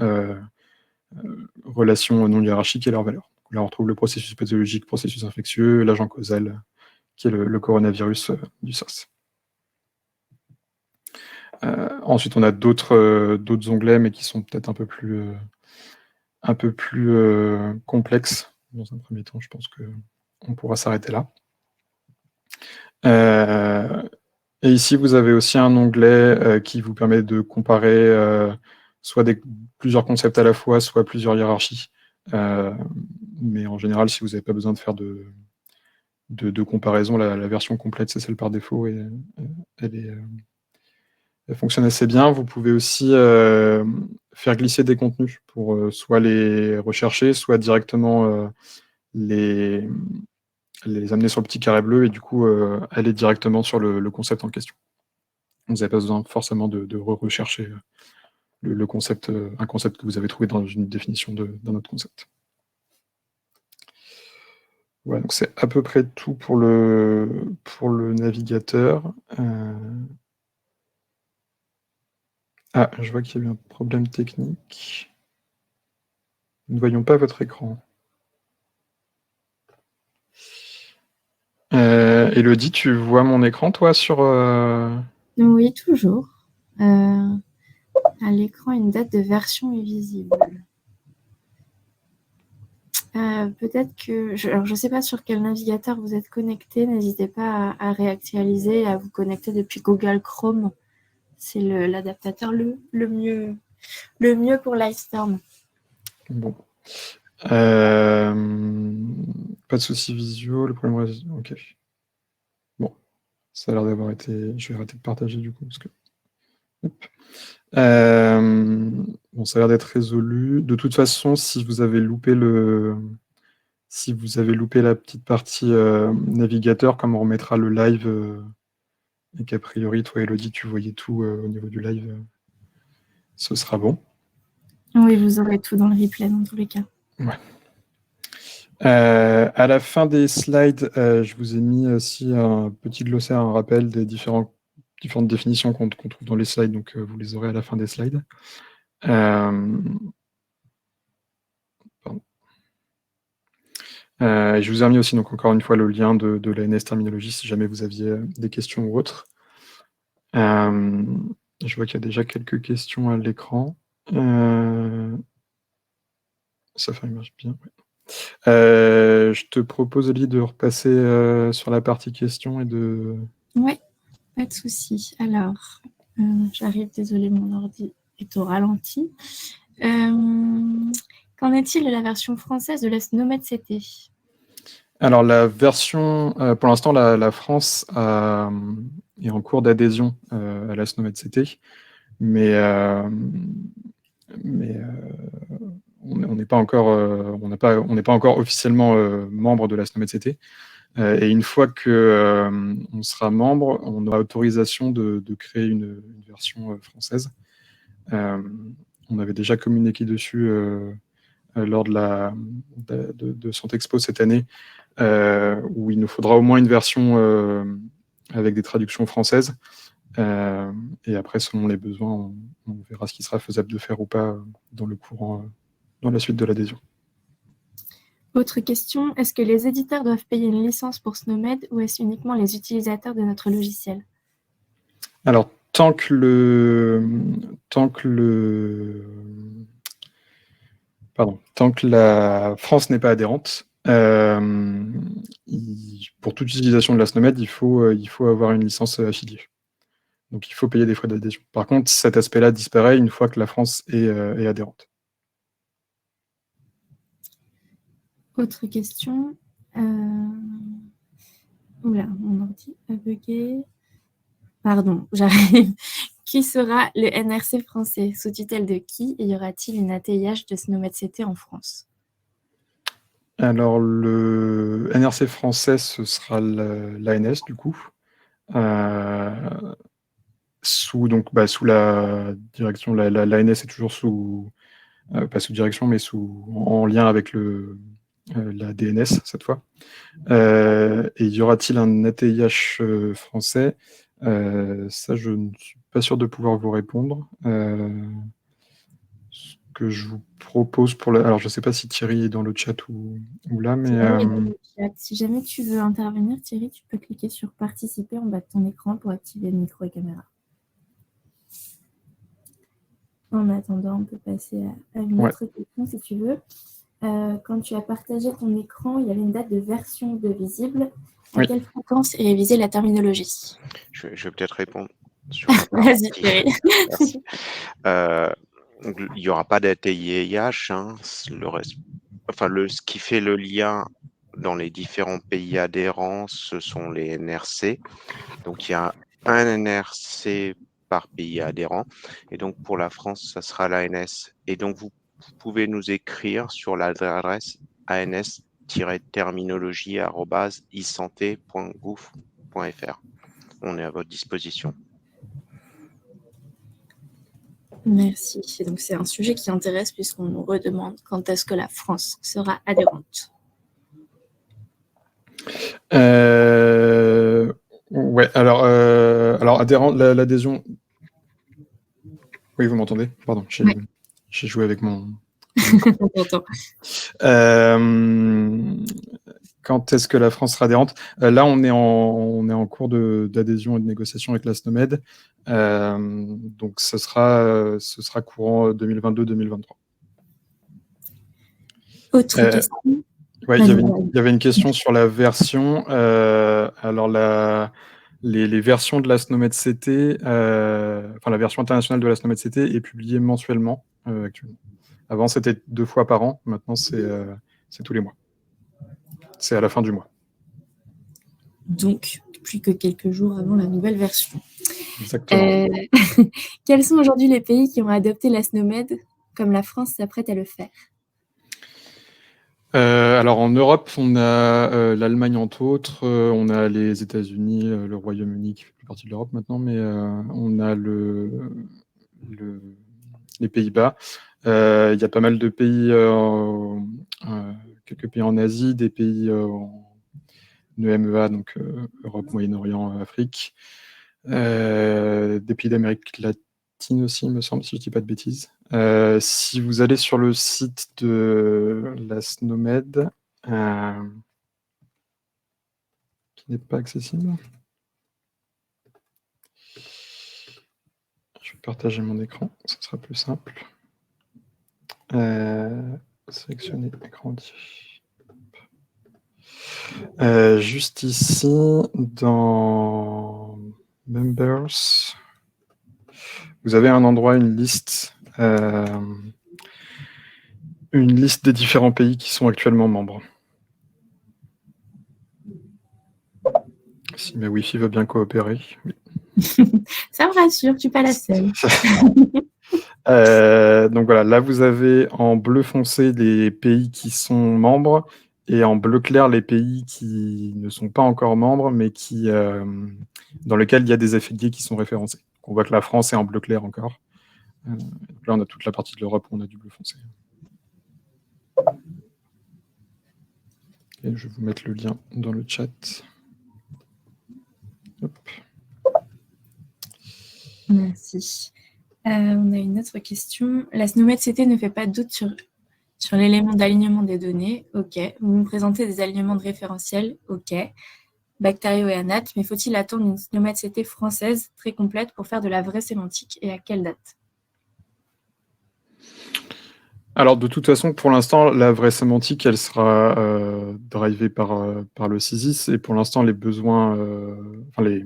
relations non hiérarchiques et leurs valeurs. Donc là, on retrouve le processus pathologique, processus infectieux, l'agent causal, qui est le coronavirus du SARS. Ensuite, on a d'autres onglets, mais qui sont peut-être un peu plus complexes. Dans un premier temps, je pense qu'on pourra s'arrêter là. Et ici, vous avez aussi un onglet qui vous permet de comparer soit plusieurs concepts à la fois, soit plusieurs hiérarchies. Mais en général, si vous n'avez pas besoin de faire de comparaison, la version complète, c'est celle par défaut, et elle fonctionne assez bien. Vous pouvez aussi faire glisser des contenus pour soit les rechercher, soit directement les amener sur le petit carré bleu et du coup aller directement sur le concept en question. Vous n'avez pas besoin forcément de rechercher un concept que vous avez trouvé dans une définition d'un autre concept. Voilà, donc c'est à peu près tout pour le navigateur. Ah, je vois qu'il y a eu un problème technique. Nous ne voyons pas votre écran. Élodie, tu vois mon écran, toi, sur... Oui, toujours. À l'écran, une date de version est visible. Peut-être que... Alors, je ne sais pas sur quel navigateur vous êtes connecté. N'hésitez pas à réactualiser et à vous connecter depuis Google Chrome. C'est l'adaptateur le mieux pour Livestorm. Bon. Pas de souci visio, le problème... Ok. Bon. Ça a l'air d'avoir été... Je vais arrêter de partager, du coup, parce que... Hop. Bon, ça a l'air d'être résolu. De toute façon, si vous avez loupé la petite partie navigateur, comme on remettra le live, et qu'a priori, toi, Élodie, tu voyais tout au niveau du live, ce sera bon. Oui, vous aurez tout dans le replay, dans tous les cas. Ouais. À la fin des slides, je vous ai mis aussi un petit glossaire, un rappel des différentes définitions qu'on trouve dans les slides, donc vous les aurez à la fin des slides. Je vous ai remis aussi, donc encore une fois, le lien de l'ANS Terminologie si jamais vous aviez des questions ou autres. Je vois qu'il y a déjà quelques questions à l'écran. Ça marche bien. Ouais. Je te propose, Oli, de repasser sur la partie questions et de... Oui, pas de souci. Alors, j'arrive, désolé, mon ordi est au ralenti. Qu'en est-il de la version française de la SNOMED-CT ? Alors la version, pour l'instant, la France est en cours d'adhésion à la SNOMED-CT, mais on n'est pas encore, on n'est pas encore officiellement membre de la SNOMED-CT. Et une fois que on sera membre, on aura autorisation de créer une version française. On avait déjà communiqué dessus lors de Santexpo cette année, où il nous faudra au moins une version avec des traductions françaises. Et après, selon les besoins, on verra ce qui sera faisable de faire ou pas dans le courant, dans la suite de l'adhésion. Autre question, est-ce que les éditeurs doivent payer une licence pour SNOMED ou est-ce uniquement les utilisateurs de notre logiciel? Alors, tant que la France n'est pas adhérente, pour toute utilisation de la SNOMED, il faut avoir une licence affiliée. Donc il faut payer des frais d'adhésion. Par contre, cet aspect-là disparaît une fois que la France est adhérente. Autre question. Oula, mon ordi a bugué. Pardon, j'arrive. Qui sera le NRC français? Sous tutelle de qui? Et y aura-t-il une ATIH de SNOMED-CT en France? Alors, le NRC français, ce sera l'ANS, du coup. Sous la direction, l'ANS est toujours pas sous direction, mais en lien avec la DNS, cette fois. Et y aura-t-il un ATIH français? Ça, je ne suis pas sûr de pouvoir vous répondre. Ce que je vous propose alors, je ne sais pas si Thierry est dans le chat ou là, mais... Thierry est dans le chat. Si jamais tu veux intervenir, Thierry, tu peux cliquer sur « Participer » en bas de ton écran pour activer le micro et caméra. En attendant, on peut passer à une autre question si tu veux. Quand tu as partagé ton écran, il y avait une date de version de visible. À quelle fréquence est révisée la terminologie? Je vais peut-être répondre. Vas-y, Thierry. Merci. Il n'y aura pas d'ATIH. Hein, ce qui fait le lien dans les différents pays adhérents, ce sont les NRC. Donc, il y a un NRC par pays adhérent. Et donc, pour la France, ça sera l'ANS. Et donc, vous pouvez nous écrire sur l'adresse ans-terminologie@isanté.gouv.fr. On est à votre disposition. Merci. Et donc, c'est un sujet qui intéresse puisqu'on nous redemande quand est-ce que la France sera adhérente. Ouais, alors adhérent, l'adhésion... Oui, vous m'entendez? Pardon, j'ai joué avec mon... On t'entend. Quand est-ce que la France sera adhérente? Là, on est en cours d'adhésion et de négociation avec la SNOMED. Donc, ce sera courant 2022-2023. Autre question. Ouais, il y avait une question sur la version. Alors, les versions de la SNOMED-CT, enfin, la version internationale de la SNOMED-CT est publiée mensuellement actuellement. Avant, c'était 2 fois par an. Maintenant, c'est tous les mois. C'est à la fin du mois. Donc, plus que quelques jours avant la nouvelle version. Exactement. Quels sont aujourd'hui les pays qui ont adopté la SNOMED comme la France s'apprête à le faire? Alors en Europe, on a l'Allemagne entre autres, on a les États-Unis, le Royaume-Uni qui fait plus partie de l'Europe maintenant, mais on a les Pays-Bas. Il y a pas mal de pays, quelques pays en Asie, des pays en EMEA, donc Europe, Moyen-Orient, Afrique, des pays d'Amérique latine aussi, il me semble, si je ne dis pas de bêtises. Si vous allez sur le site de la SNOMED, qui n'est pas accessible, je vais partager mon écran, ce sera plus simple. Sélectionner écran. Juste ici, dans Members, vous avez un endroit, une liste des différents pays qui sont actuellement membres. Si ma Wi-Fi veut bien coopérer. Oui. Ça me rassure, tu n'es pas la seule. Donc voilà, là vous avez en bleu foncé les pays qui sont membres et en bleu clair les pays qui ne sont pas encore membres mais dans lesquels il y a des affiliés qui sont référencés. Donc on voit que la France est en bleu clair encore. Donc là on a toute la partie de l'Europe où on a du bleu foncé. Et je vais vous mettre le lien dans le chat. Hop. Merci. On a une autre question. La SNOMED-CT ne fait pas de doute sur l'élément d'alignement des données. OK. Vous me présentez des alignements de référentiel. OK. Bactério et ANAT, mais faut-il attendre une SNOMED-CT française très complète pour faire de la vraie sémantique et à quelle date? Alors, de toute façon, pour l'instant, la vraie sémantique, elle sera drivée par le CISIS, et pour l'instant, les besoins, les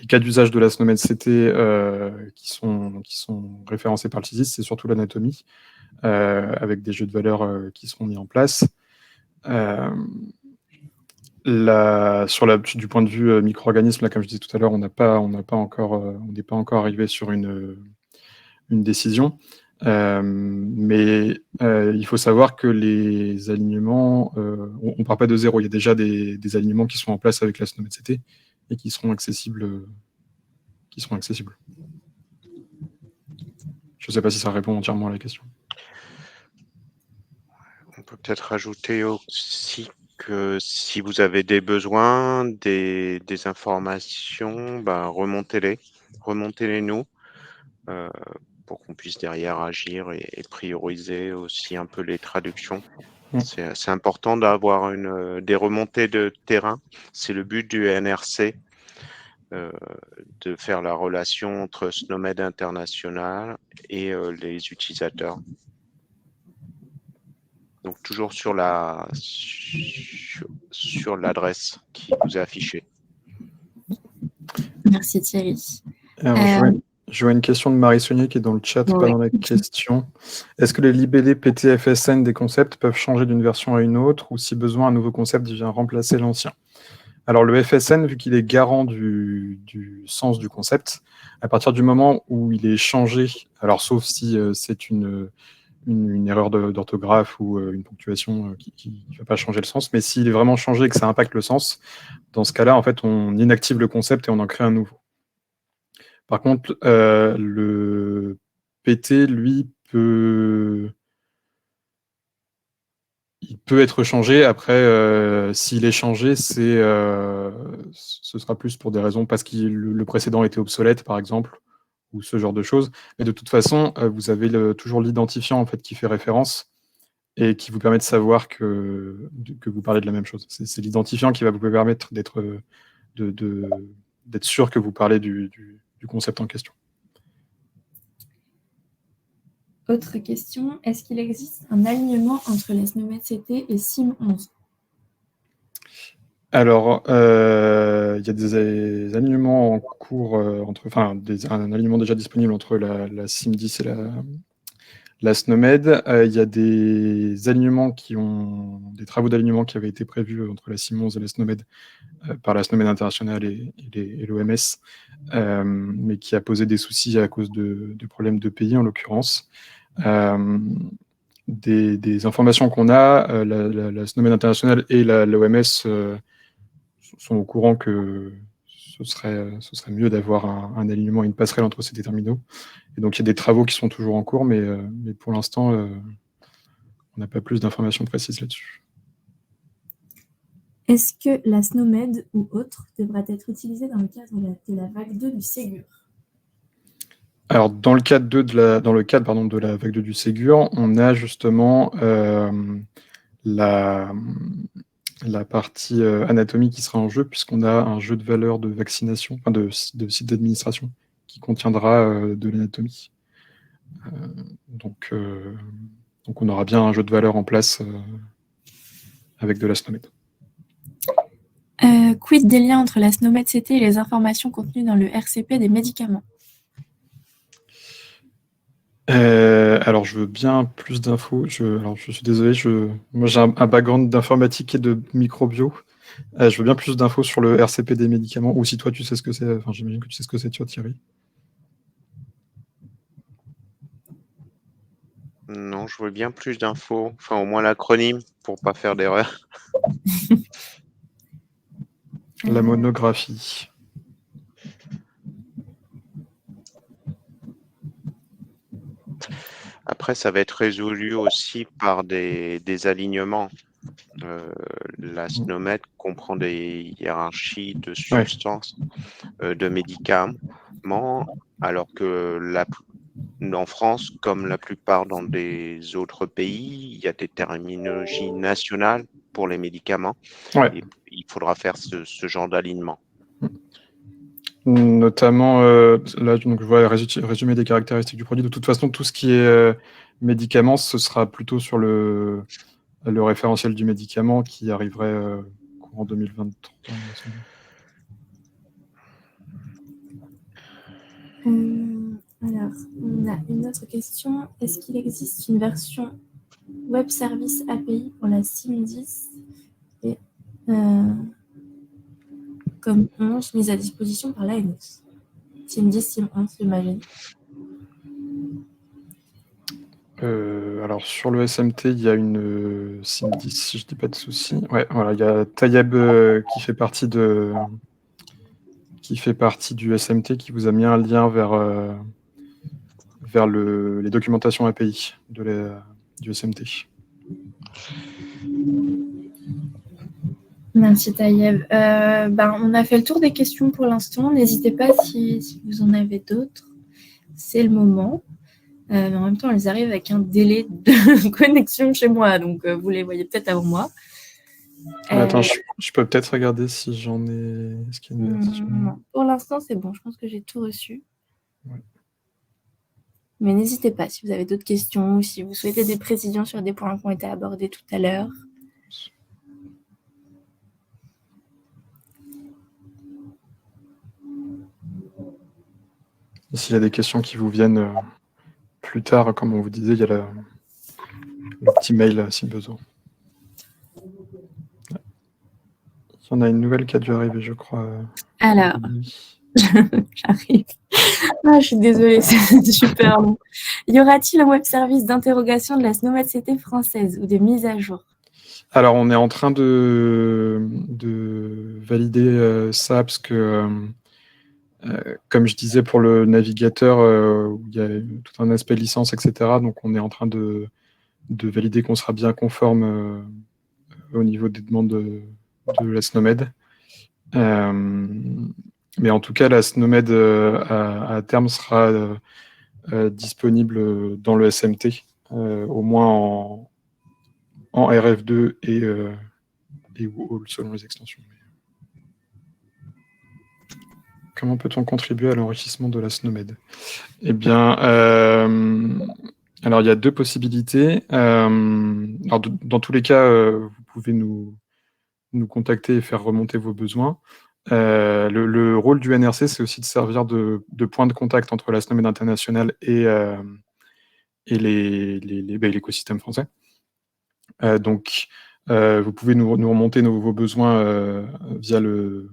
cas d'usage de la SNOMED-CT qui sont référencés par le CISIS, c'est surtout l'anatomie, avec des jeux de valeurs qui seront mis en place. Du point de vue micro-organisme, là, comme je disais tout à l'heure, on n'est pas encore arrivé sur une décision. Mais il faut savoir que les alignements, on ne part pas de zéro. Il y a déjà des alignements qui sont en place avec la SNOMED-CT et qui seront accessibles. Je ne sais pas si ça répond entièrement à la question. On peut peut-être rajouter aussi que si vous avez des besoins, des informations, remontez-les nous pour qu'on puisse derrière agir et prioriser aussi un peu les traductions. C'est important d'avoir des remontées de terrain. C'est le but du NRC, de faire la relation entre SNOMED International et les utilisateurs. Donc toujours sur l'adresse qui vous est affichée. Merci Thierry. Alors, je vois une question de Marie-Sonia qui est dans le chat, pas dans la question. Est-ce que les libellés PTFSN des concepts peuvent changer d'une version à une autre, ou si besoin, un nouveau concept vient remplacer l'ancien? Alors le FSN, vu qu'il est garant du sens du concept, à partir du moment où il est changé, alors sauf si c'est une erreur d'orthographe ou une ponctuation qui ne va pas changer le sens, mais s'il est vraiment changé et que ça impacte le sens, dans ce cas-là, en fait, on inactive le concept et on en crée un nouveau. Par contre, le PT, lui, il peut être changé. Après, s'il est changé, ce sera plus pour des raisons parce que le précédent était obsolète, par exemple, ou ce genre de choses. Mais de toute façon, vous avez toujours l'identifiant en fait, qui fait référence et qui vous permet de savoir que vous parlez de la même chose. C'est l'identifiant qui va vous permettre d'être sûr que vous parlez du concept en question. Autre question, est-ce qu'il existe un alignement entre la SNOMED-CT et SIM 11? Alors, il y a des alignements en cours, un alignement déjà disponible entre la SIM 10 et la SNOMED. Il y a des alignements des travaux d'alignement qui avaient été prévus entre la SIM 11 et la SNOMED par la SNOMED internationale et l'OMS, mais qui a posé des soucis à cause de problèmes de pays en l'occurrence. Des informations qu'on a, la SNOMED internationale et l'OMS sont au courant que ce serait mieux d'avoir un alignement et une passerelle entre ces deux terminaux. Et donc, il y a des travaux qui sont toujours en cours, mais pour l'instant, on n'a pas plus d'informations précises là-dessus. Est-ce que la SNOMED ou autre devra être utilisée dans le cadre de la vague 2 du Ségur? Alors, dans le cadre de la vague 2 du Ségur, on a justement la partie anatomie qui sera en jeu, puisqu'on a un jeu de valeurs de vaccination, enfin de site d'administration, qui contiendra de l'anatomie. Donc, on aura bien un jeu de valeurs en place avec de la SNOMED. Quid des liens entre la SNOMED-CT et les informations contenues dans le RCP des médicaments? Alors, je veux bien plus d'infos. Alors, je suis désolé, moi j'ai un background d'informatique et de microbio. Je veux bien plus d'infos sur le RCP des médicaments, ou si toi tu sais ce que c'est, enfin j'imagine que tu sais ce que c'est, toi Thierry. Non, je veux bien plus d'infos, enfin au moins l'acronyme pour pas faire d'erreur. La monographie. Après, ça va être résolu aussi par des alignements. La SNOMED comprend des hiérarchies de substances, de médicaments, alors que en France, comme la plupart dans des autres pays, il y a des terminologies nationales pour les médicaments. Ouais. Et il faudra faire ce genre d'alignement. Notamment, là, donc, je vois le résumé des caractéristiques du produit. De toute façon, tout ce qui est médicaments, ce sera plutôt sur le référentiel du médicament qui arriverait courant 2023, il me semble. Alors, on a une autre question. Est-ce qu'il existe une version Web Service API pour la SIM10 et comme 11 mise à disposition par l'ANS? SIM10, SIM11, j'imagine. Alors, sur le SMT, il y a une SIM10, si je ne dis pas de soucis. Ouais, voilà, il y a Tayeb qui fait partie du SMT qui vous a mis un lien vers les documentations API du SMT. Merci Taïeb. On a fait le tour des questions pour l'instant. N'hésitez pas si vous en avez d'autres. C'est le moment. Mais en même temps, elles arrivent avec un délai de connexion chez moi. Donc, vous les voyez peut-être avant moi. Attends, je peux peut-être regarder si j'en ai... Est-ce qu'il y a une version... Non. Pour l'instant, c'est bon. Je pense que j'ai tout reçu. Ouais. Mais n'hésitez pas si vous avez d'autres questions ou si vous souhaitez des précisions sur des points qui ont été abordés tout à l'heure. S'il y a des questions qui vous viennent plus tard, comme on vous disait, il y a le petit mail si besoin. Il y en a une nouvelle qui a dû arriver, je crois. Alors, j'arrive. Je suis désolée, c'est super long. Y aura-t-il un web service d'interrogation de la SNOMED-CT française ou de mise à jour? Alors, on est en train de valider ça, parce que, comme je disais, pour le navigateur, il y a tout un aspect licence, etc. Donc, on est en train de valider qu'on sera bien conforme au niveau des demandes de la SNOMED. Mais en tout cas, la SNOMED à terme sera disponible dans le SMT, au moins en RF2 et ou selon les extensions. Comment peut-on contribuer à l'enrichissement de la SNOMED? Eh bien, alors il y a deux possibilités. Alors dans tous les cas, vous pouvez nous contacter et faire remonter vos besoins. Le rôle du NRC, c'est aussi de servir de point de contact entre la SNOMED internationale et l'écosystème français. Donc, vous pouvez nous remonter vos besoins via le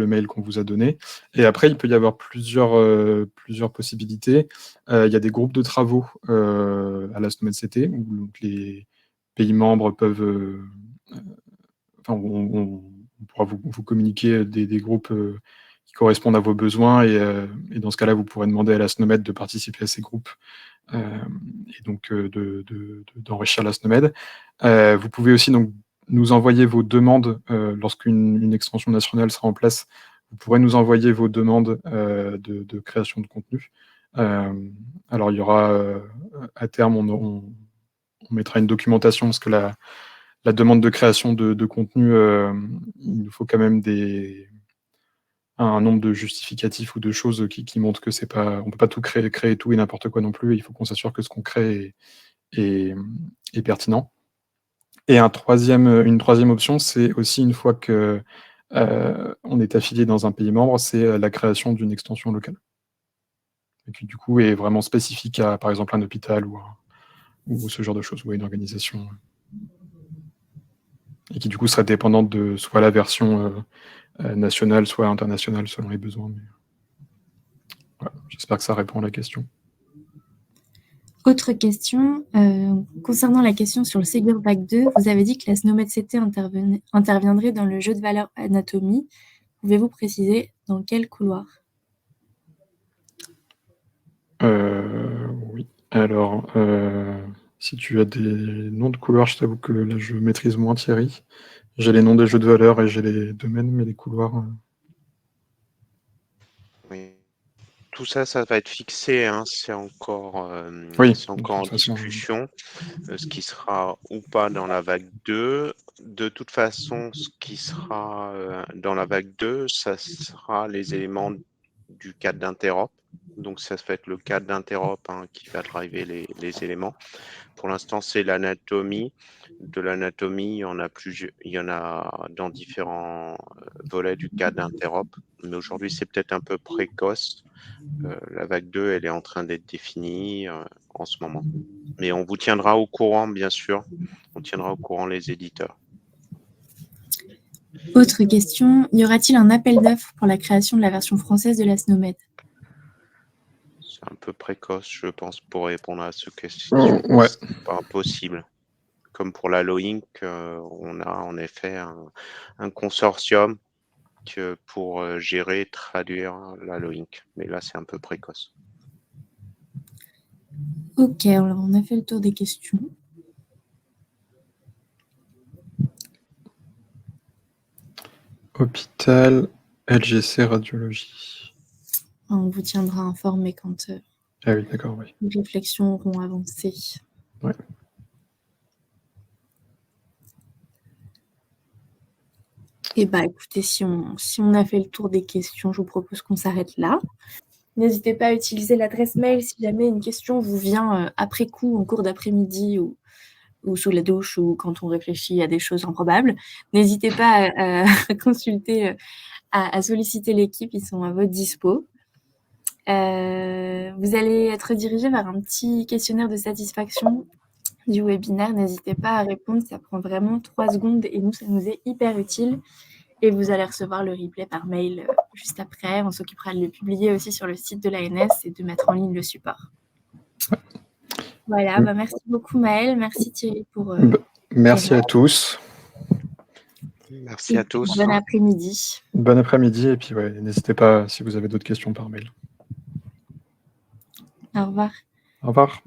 mail qu'on vous a donné. Et après, il peut y avoir plusieurs possibilités. Il y a des groupes de travaux à la SNOMED-CT où donc, les pays membres peuvent... on pourra vous communiquer des groupes qui correspondent à vos besoins, et dans ce cas-là, vous pourrez demander à la SNOMED de participer à ces groupes et donc d'enrichir la SNOMED. Vous pouvez aussi donc nous envoyer vos demandes lorsqu'une extension nationale sera en place. Vous pourrez nous envoyer vos demandes de création de contenu. Alors, il y aura, à terme, on mettra une documentation, parce que la demande de création de contenu, il nous faut quand même un nombre de justificatifs ou de choses qui montrent que c'est pas, on peut pas tout créer tout et n'importe quoi non plus. Il faut qu'on s'assure que ce qu'on crée est pertinent. Et une troisième option, c'est aussi, une fois que on est affilié dans un pays membre, c'est la création d'une extension locale, et qui du coup est vraiment spécifique à, par exemple, un hôpital ou ce genre de choses, ou à une organisation. et qui du coup serait dépendante de soit la version nationale, soit internationale selon les besoins. Mais... Voilà, j'espère que ça répond à la question. Autre question, concernant la question sur le Ségur Bac 2, vous avez dit que la SNOMED-CT interviendrait dans le jeu de valeur anatomie. Pouvez-vous préciser dans quel couloir? Oui. Alors, si tu as des noms de couloirs, je t'avoue que là, je maîtrise moins Thierry. J'ai les noms des jeux de valeur et j'ai les domaines, mais les couloirs... Oui. Tout ça, ça va être fixé, hein. C'est encore, oui, c'est encore en façon, discussion, ce qui sera ou pas dans la vague 2. De toute façon, ce qui sera dans la vague 2, ça sera les éléments du cadre d'interop. Donc, ça va être le cadre d'interop qui va driver les éléments. Pour l'instant, c'est l'anatomie. De l'anatomie, il y en a dans différents volets du cadre d'interop. Mais aujourd'hui, c'est peut-être un peu précoce. La vague 2, elle est en train d'être définie en ce moment. Mais on vous tiendra au courant, bien sûr. On tiendra au courant les éditeurs. Autre question, y aura-t-il un appel d'offres pour la création de la version française de la SNOMED? C'est un peu précoce, je pense, pour répondre à cette question. ouais. C'est pas impossible. Comme pour la Loinc, on a en effet un consortium pour gérer et traduire la Loinc. Mais là, c'est un peu précoce. Ok, alors on a fait le tour des questions. Hôpital, LGC, radiologie. On vous tiendra informé quand Ah oui, d'accord, oui. les réflexions auront avancé. Ouais. Et bah écoutez, si on a fait le tour des questions, je vous propose qu'on s'arrête là. N'hésitez pas à utiliser l'adresse mail si jamais une question vous vient après coup, en cours d'après-midi ou sous la douche ou quand on réfléchit à des choses improbables. N'hésitez pas à consulter, à solliciter l'équipe, ils sont à votre dispo. Vous allez être dirigé vers un petit questionnaire de satisfaction du webinaire. N'hésitez pas à répondre, ça prend vraiment 3 secondes et nous, ça nous est hyper utile. Et vous allez recevoir le replay par mail juste après. On s'occupera de le publier aussi sur le site de l'ANS et de mettre en ligne le support. Voilà, merci beaucoup Maëlle, merci Thierry pour... merci à tous. Merci à tous. Bon après-midi. Bon après-midi et puis ouais, n'hésitez pas si vous avez d'autres questions par mail. Au revoir. Au revoir.